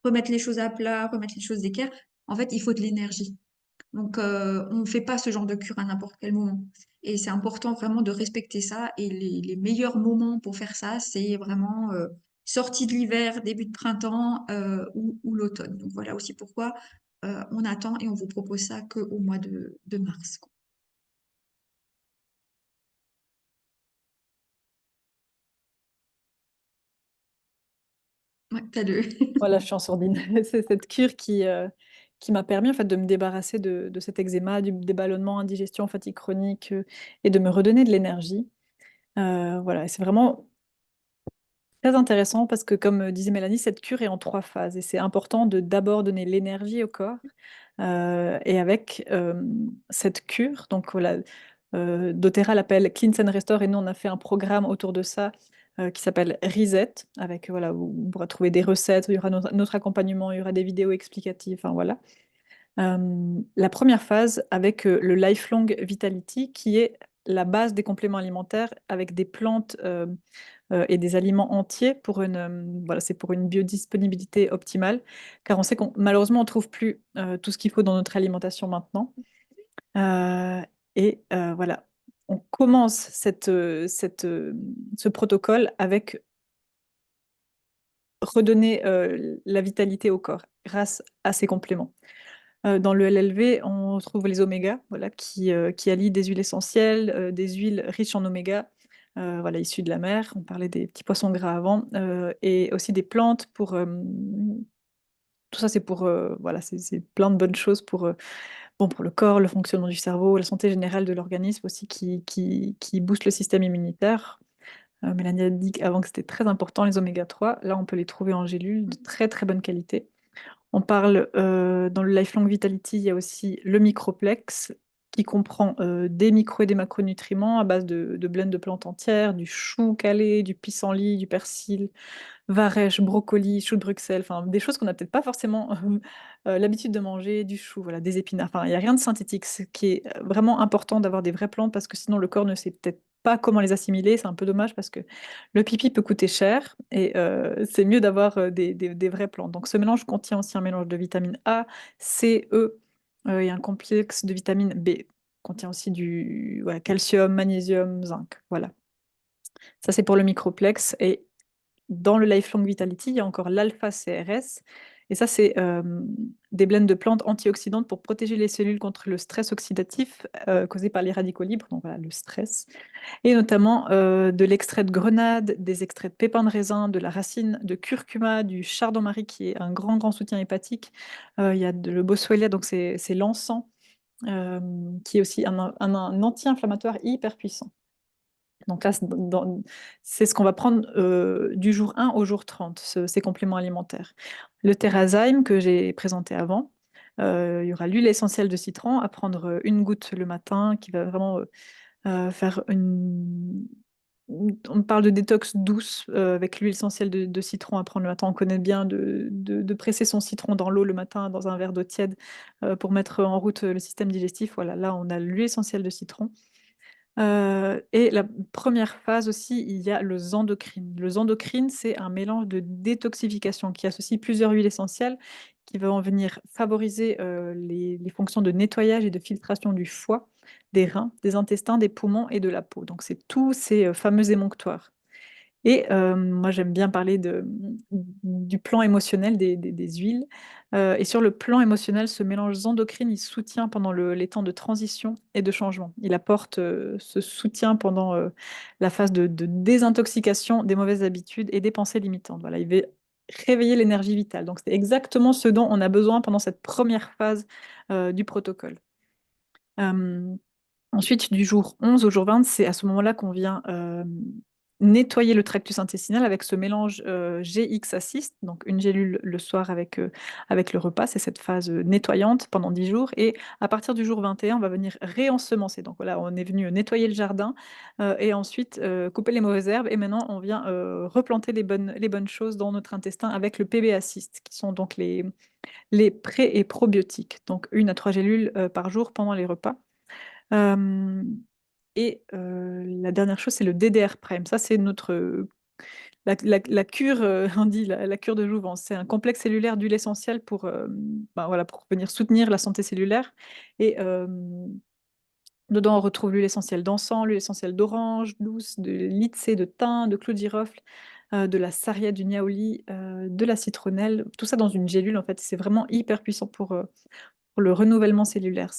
remettre les choses à plat, remettre les choses d'équerre, en fait, il faut de l'énergie. Donc, on ne fait pas ce genre de cure à n'importe quel moment. Et c'est important vraiment de respecter ça. Et les meilleurs moments pour faire ça, c'est vraiment sortie de l'hiver, début de printemps ou l'automne. Donc, voilà aussi pourquoi on attend et on vous propose ça qu'au mois de mars, quoi. Ouais, t'as le... Voilà, je suis en sourdine. C'est cette cure qui m'a permis en fait de me débarrasser de cet eczéma, des ballonnements, indigestion, fatigue chronique, et de me redonner de l'énergie. Voilà, et c'est vraiment très intéressant parce que comme disait Mélanie, cette cure est en 3 phases et c'est important de d'abord donner l'énergie au corps, et avec, cette cure, donc voilà, doTERRA l'appelle Cleanse and Restore et nous on a fait un programme autour de ça, qui s'appelle Reset avec, voilà, où on pourra trouver des recettes, il y aura notre accompagnement, il y aura des vidéos explicatives, enfin voilà. La première phase avec le Lifelong Vitality, qui est la base des compléments alimentaires avec des plantes et des aliments entiers pour voilà, c'est pour une biodisponibilité optimale, car on sait qu'on malheureusement on trouve plus tout ce qu'il faut dans notre alimentation maintenant. Euh, voilà, on commence ce protocole avec redonner la vitalité au corps grâce à ces compléments. Dans le LLV, on trouve les omégas, voilà, qui allient des huiles essentielles, des huiles riches en oméga, voilà, issues de la mer. On parlait des petits poissons gras avant, et aussi des plantes pour. Tout ça, c'est pour. Voilà, c'est plein de bonnes choses pour, bon, pour le corps, le fonctionnement du cerveau, la santé générale de l'organisme aussi, qui booste le système immunitaire. Mélanie a dit avant que c'était très important, les oméga 3. Là, on peut les trouver en gélules de très très bonne qualité. On parle dans le Lifelong Vitality, il y a aussi le microplex qui comprend des micro et des macronutriments à base de blend de plantes entières, du chou calé, du pissenlit, du persil, varech, brocoli, chou de Bruxelles, enfin des choses qu'on n'a peut-être pas forcément l'habitude de manger, du chou, voilà, des épinards. Enfin, il n'y a rien de synthétique, ce qui est vraiment important d'avoir des vraies plantes parce que sinon le corps ne sait peut-être pas comment les assimiler. C'est un peu dommage parce que le pipi peut coûter cher et c'est mieux d'avoir des vraies plantes. Donc ce mélange contient aussi un mélange de vitamine A, C, E et un complexe de vitamine B. Contient aussi du ouais, calcium, magnésium, zinc. Voilà. Ça, c'est pour le microplex. Et dans le Lifelong Vitality, il y a encore l'alpha-CRS. Et ça, c'est des blends de plantes antioxydantes pour protéger les cellules contre le stress oxydatif causé par les radicaux libres, donc voilà, le stress. Et notamment de l'extrait de grenade, des extraits de pépins de raisin, de la racine de curcuma, du chardon-marie, qui est un grand, grand soutien hépatique. Il y a le boswellia, donc c'est l'encens, qui est aussi un anti-inflammatoire hyper puissant. Donc là, c'est ce qu'on va prendre du jour 1 au jour 30, ces compléments alimentaires. Le Terrazyme que j'ai présenté avant, il y aura l'huile essentielle de citron à prendre une goutte le matin qui va vraiment faire une... On parle de détox douce avec l'huile essentielle de citron à prendre le matin. On connaît bien de presser son citron dans l'eau le matin dans un verre d'eau tiède pour mettre en route le système digestif. Voilà, là on a l'huile essentielle de citron. Et la première phase aussi, il y a le zendocrine. Le zendocrine, c'est un mélange de détoxification qui associe plusieurs huiles essentielles qui vont venir favoriser les fonctions de nettoyage et de filtration du foie, des reins, des intestins, des poumons et de la peau. Donc, c'est tous ces fameux émonctoires. Et moi, j'aime bien parler du plan émotionnel des huiles. Et sur le plan émotionnel, ce mélange endocrine, il soutient pendant les temps de transition et de changement. Il apporte ce soutien pendant la phase de désintoxication des mauvaises habitudes et des pensées limitantes. Voilà, il va réveiller l'énergie vitale. Donc, c'est exactement ce dont on a besoin pendant cette première phase du protocole. Euh, Ensuite, du jour 11 au jour 20, c'est à ce moment-là qu'on vient nettoyer le tractus intestinal avec ce mélange GX Assist, donc une gélule le soir avec le repas. C'est cette phase nettoyante pendant 10 jours. Et à partir du jour 21, on va venir réensemencer. Donc voilà, on est venu nettoyer le jardin et ensuite couper les mauvaises herbes. Et maintenant, on vient replanter les bonnes choses dans notre intestin avec le PB Assist, qui sont donc les pré- et probiotiques. Donc 1 à 3 gélules par jour pendant les repas. Euh, la dernière chose, c'est le DDR Prime. Ça, c'est la cure, on dit la cure de jouvence. C'est un complexe cellulaire d'huile essentielle pour, ben voilà, pour venir soutenir la santé cellulaire. Et dedans, on retrouve l'huile essentielle d'encens, l'huile essentielle d'orange douce, de lycée, de thym, de clou de girofle, de la sarriette, du niaouli, de la citronnelle. Tout ça dans une gélule, en fait. C'est vraiment hyper puissant pour le renouvellement cellulaire.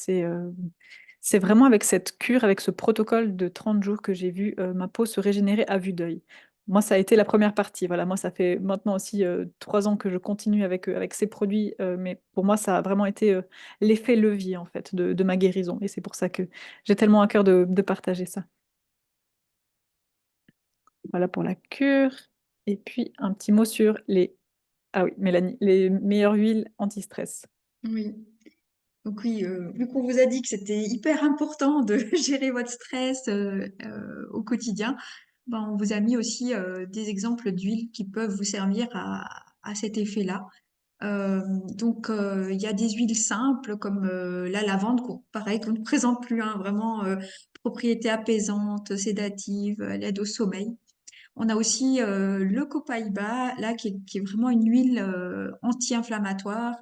C'est vraiment avec cette cure, avec ce protocole de 30 jours que j'ai vu ma peau se régénérer à vue d'œil. Moi, ça a été la première partie. Voilà, moi, ça fait maintenant aussi 3 ans que je continue avec ces produits, mais pour moi, ça a vraiment été l'effet levier en fait de ma guérison. Et c'est pour ça que j'ai tellement à cœur de partager ça. Voilà pour la cure. Et puis un petit mot sur ah oui, Mélanie, les meilleures huiles anti-stress. Oui. Donc oui, vu qu'on vous a dit que c'était hyper important de gérer votre stress au quotidien, ben, on vous a mis aussi des exemples d'huiles qui peuvent vous servir à cet effet-là. Il y a des huiles simples comme la lavande, pareil, qu'on ne présente plus, hein, vraiment propriété apaisante, sédative, elle aide au sommeil. On a aussi le copaïba, là, qui est vraiment une huile anti-inflammatoire,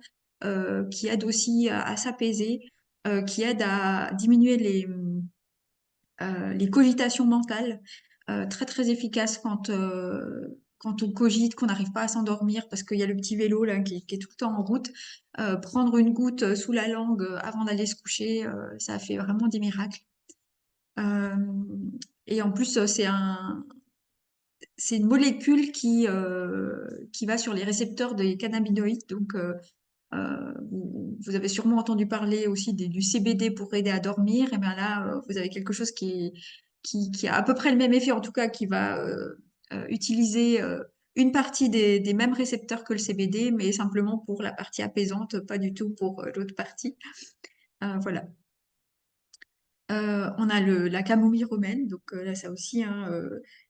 qui aide aussi à s'apaiser, qui aide à diminuer les cogitations mentales, très très efficace quand on cogite, qu'on n'arrive pas à s'endormir parce qu'il y a le petit vélo là qui est tout le temps en route. Prendre une goutte sous la langue avant d'aller se coucher, ça fait vraiment des miracles. Euh, et en plus, c'est une molécule qui va sur les récepteurs des cannabinoïdes. Vous avez sûrement entendu parler aussi du CBD pour aider à dormir. Et bien là, vous avez quelque chose qui a à peu près le même effet, en tout cas, qui va utiliser une partie des mêmes récepteurs que le CBD, mais simplement pour la partie apaisante, pas du tout pour l'autre partie. Voilà. On a la camomille romaine, donc là ça aussi, hein,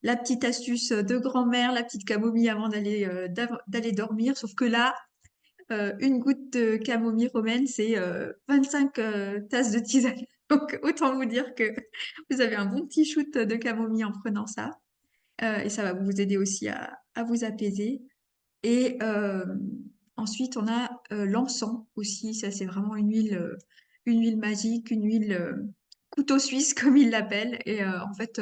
la petite astuce de grand-mère, la petite camomille avant d'aller dormir. Sauf que là, une goutte de camomille romaine, c'est 25 tasses de tisane. Donc autant vous dire que vous avez un bon petit shoot de camomille en prenant ça. Et ça va vous aider aussi à vous apaiser. Et ensuite, on a l'encens aussi. Ça, c'est vraiment une huile magique, une huile couteau suisse, comme ils l'appellent. Et en fait,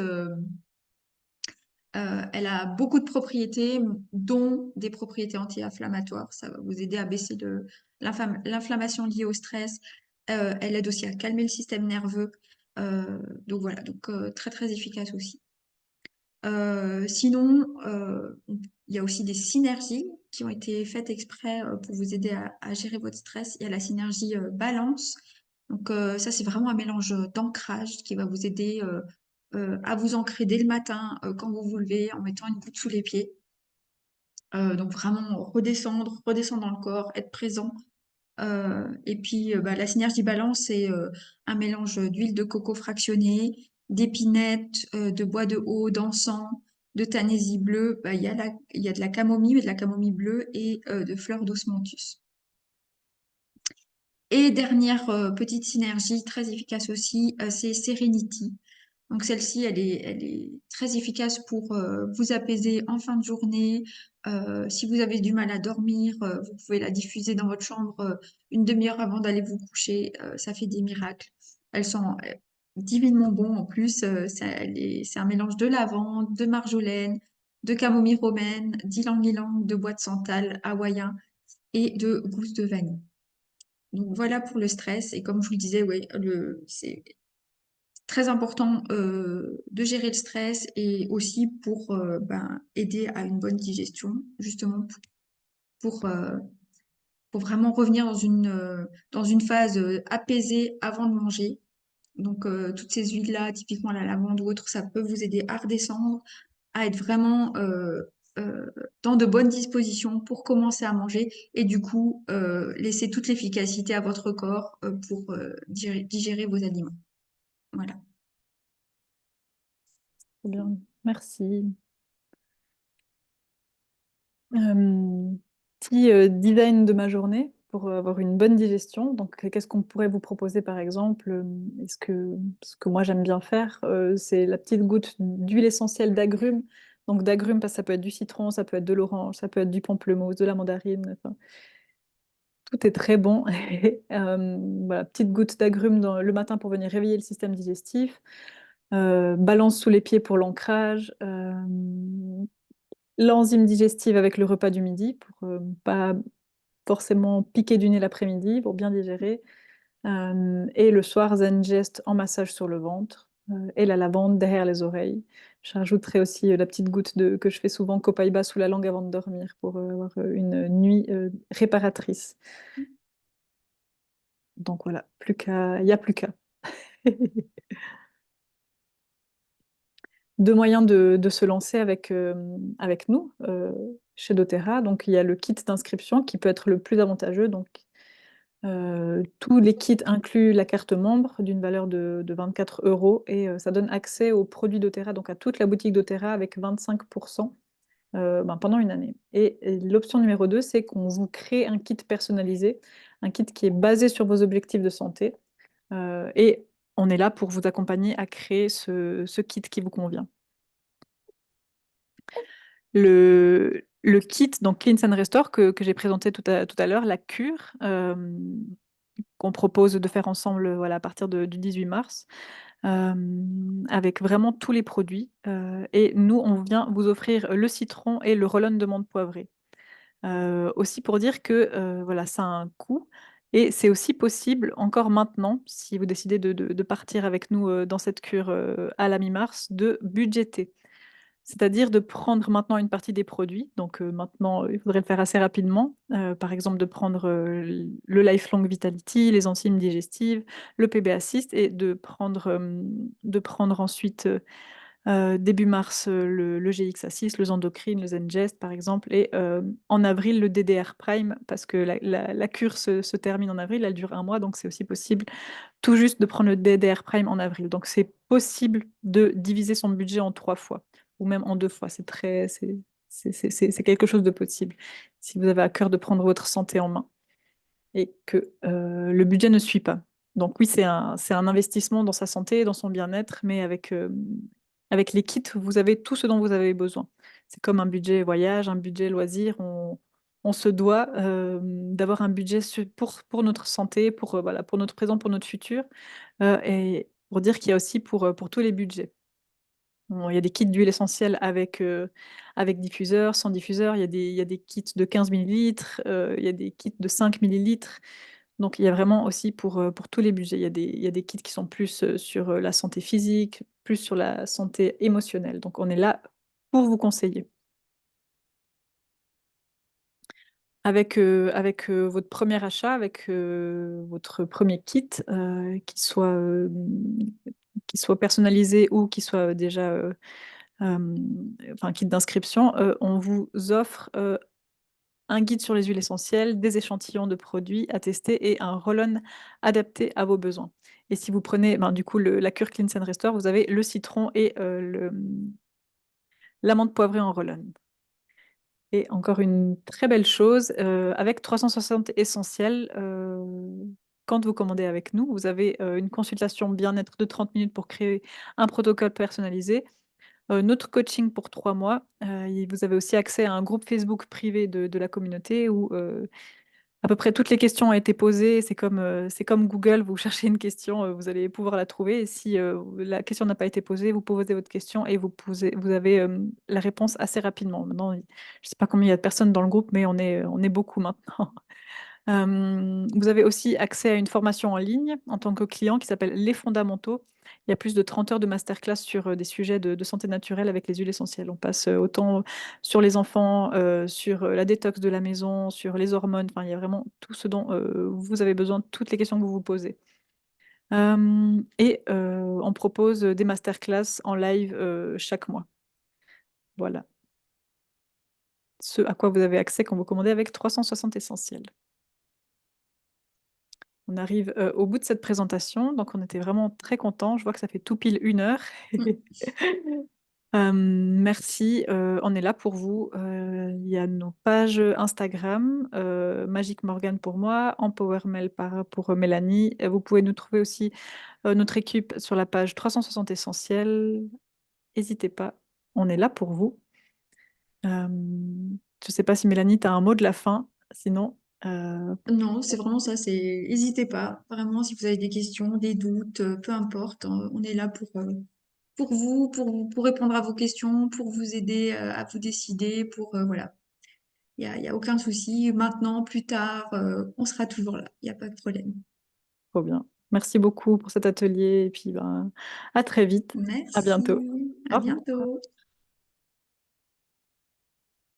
elle a beaucoup de propriétés, dont des propriétés anti-inflammatoires. Ça va vous aider à baisser l'inflammation liée au stress. Elle aide aussi à calmer le système nerveux. Donc voilà, très très efficace aussi. Sinon, il y a aussi des synergies qui ont été faites exprès pour vous aider à gérer votre stress. Il y a la synergie balance. Ça, c'est vraiment un mélange d'ancrage qui va vous aider à vous ancrer dès le matin quand vous vous levez en mettant une goutte sous les pieds. Donc vraiment redescendre dans le corps, être présent. Et puis la synergie balance, c'est un mélange d'huile de coco fractionnée, d'épinette, de bois de haut, d'encens, de tanésie bleue. Il y a de la camomille, mais de la camomille bleue et de fleurs d'osmanthus. Et dernière petite synergie très efficace aussi, c'est Serenity. Donc celle-ci, elle est très efficace pour vous apaiser en fin de journée. Si vous avez du mal à dormir, vous pouvez la diffuser dans votre chambre une demi-heure avant d'aller vous coucher. Ça fait des miracles. Elles sont divinement bon en plus. C'est un mélange de lavande, de marjolaine, de camomille romaine, d'ylang-ylang, de bois de santal hawaïen et de gousse de vanille. Donc voilà pour le stress. Et comme je vous le disais, ouais, c'est très important de gérer le stress et aussi pour aider à une bonne digestion, justement pour, euh, pour vraiment revenir dans une phase apaisée avant de manger. Toutes ces huiles-là, typiquement la lavande ou autre, ça peut vous aider à redescendre, à être vraiment euh, dans de bonnes dispositions pour commencer à manger et du coup laisser toute l'efficacité à votre corps pour digérer vos aliments. Voilà. Très bien, merci. Euh, Petit design de ma journée pour avoir une bonne digestion. Donc, qu'est-ce qu'on pourrait vous proposer par exemple? Ce que moi j'aime bien faire, c'est la petite goutte d'huile essentielle d'agrumes. Donc, d'agrumes, parce que ça peut être du citron, ça peut être de l'orange, ça peut être du pamplemousse, de la mandarine. Enfin, tout est très bon. Voilà, petite goutte d'agrumes le matin pour venir réveiller le système digestif. Balance sous les pieds pour l'ancrage. L'enzyme digestive avec le repas du midi pour pas forcément piquer du nez l'après-midi pour bien digérer. Et le soir, Zen Gest en massage sur le ventre et la lavande derrière les oreilles. Je rajouterai aussi la petite goutte que je fais souvent, copaïba sous la langue avant de dormir pour avoir une nuit réparatrice. Donc voilà, il n'y a plus qu'à. Deux moyens de se lancer avec nous chez doTERRA. Donc, il y a le kit d'inscription qui peut être le plus avantageux. Donc, tous les kits incluent la carte membre d'une valeur de 24 euros et ça donne accès aux produits doTERRA, donc à toute la boutique doTERRA avec 25% pendant une année. Et l'option numéro 2, c'est qu'on vous crée un kit personnalisé, un kit qui est basé sur vos objectifs de santé. Et on est là pour vous accompagner à créer ce kit qui vous convient. Le kit, donc Cleanse and Restore, que j'ai présenté tout à l'heure, la cure, qu'on propose de faire ensemble voilà, à partir du 18 mars, avec vraiment tous les produits. Et nous, on vient vous offrir le citron et le roll-on de menthe poivrée. Aussi pour dire que voilà, ça a un coût. Et c'est aussi possible, encore maintenant, si vous décidez de partir avec nous dans cette cure à la mi-mars, de budgéter. C'est-à-dire de prendre maintenant une partie des produits. Donc maintenant, il faudrait le faire assez rapidement. Par exemple, de prendre le Lifelong Vitality, les enzymes digestives, le PB Assist et de prendre ensuite début mars le GX Assist, le Zendocrine, le Zengest par exemple, et en avril le DDR Prime parce que la cure se termine en avril, elle dure un mois, donc c'est aussi possible tout juste de prendre le DDR Prime en avril. Donc, c'est possible de diviser son budget en 3 fois ou même en 2 fois. C'est quelque chose de possible si vous avez à cœur de prendre votre santé en main et que le budget ne suit pas. Donc oui, c'est un investissement dans sa santé, dans son bien-être, mais avec les kits, vous avez tout ce dont vous avez besoin. C'est comme un budget voyage, un budget loisir. On se doit d'avoir un budget pour notre santé, voilà, pour notre présent, pour notre futur, et pour dire qu'il y a aussi pour tous les budgets. Bon, il y a des kits d'huile essentielle avec diffuseur, sans diffuseur. Il y a des kits de 15 millilitres, il y a des kits de 5 millilitres. Donc, il y a vraiment aussi pour tous les budgets. Il y a des kits qui sont plus sur la santé physique, plus sur la santé émotionnelle. Donc, on est là pour vous conseiller. Avec votre premier achat, avec votre premier kit, qui soit personnalisé ou qui soit déjà enfin, kit d'inscription, on vous offre un guide sur les huiles essentielles, des échantillons de produits à tester et un roll-on adapté à vos besoins. Et si vous prenez du coup la cure Cleanse and Restore, vous avez le citron et l'amande poivrée en roll-on. Et encore une très belle chose, avec 360 essentiels, quand vous commandez avec nous, vous avez une consultation bien-être de 30 minutes pour créer un protocole personnalisé, notre coaching pour 3 mois. Et vous avez aussi accès à un groupe Facebook privé de la communauté où à peu près toutes les questions ont été posées. C'est comme Google, vous cherchez une question, vous allez pouvoir la trouver. Et si la question n'a pas été posée, vous posez votre question et vous avez la réponse assez rapidement. Maintenant, je ne sais pas combien il y a de personnes dans le groupe, mais on est beaucoup maintenant. Vous avez aussi accès à une formation en ligne en tant que client qui s'appelle Les Fondamentaux. Il y a plus de 30 heures de masterclass sur des sujets de santé naturelle avec les huiles essentielles. On passe autant sur les enfants, sur la détox de la maison, sur les hormones. Enfin, il y a vraiment tout ce dont vous avez besoin, toutes les questions que vous vous posez. Et on propose des masterclass en live chaque mois. Voilà. Ce à quoi vous avez accès quand vous commandez avec 360 essentiels. On arrive au bout de cette présentation, donc on était vraiment très contents. Je vois que ça fait tout pile 1 heure. Mm. Merci, on est là pour vous. Il y a nos pages Instagram, Magic Morgan pour moi, Empowermel pour Mélanie. Vous pouvez nous trouver aussi notre équipe sur la page 360 Essentiels. N'hésitez pas, on est là pour vous. Je ne sais pas si Mélanie, tu as un mot de la fin. Sinon, Non, c'est vraiment ça, n'hésitez pas. Vraiment, si vous avez des questions, des doutes, peu importe, on est là pour vous, pour répondre à vos questions, pour vous aider à vous décider, voilà. Il y a aucun souci. Maintenant, plus tard, on sera toujours là. Il n'y a pas de problème. trop bien. Merci beaucoup pour cet atelier et puis à très vite. À bientôt. Merci. Au À revoir. bientôt.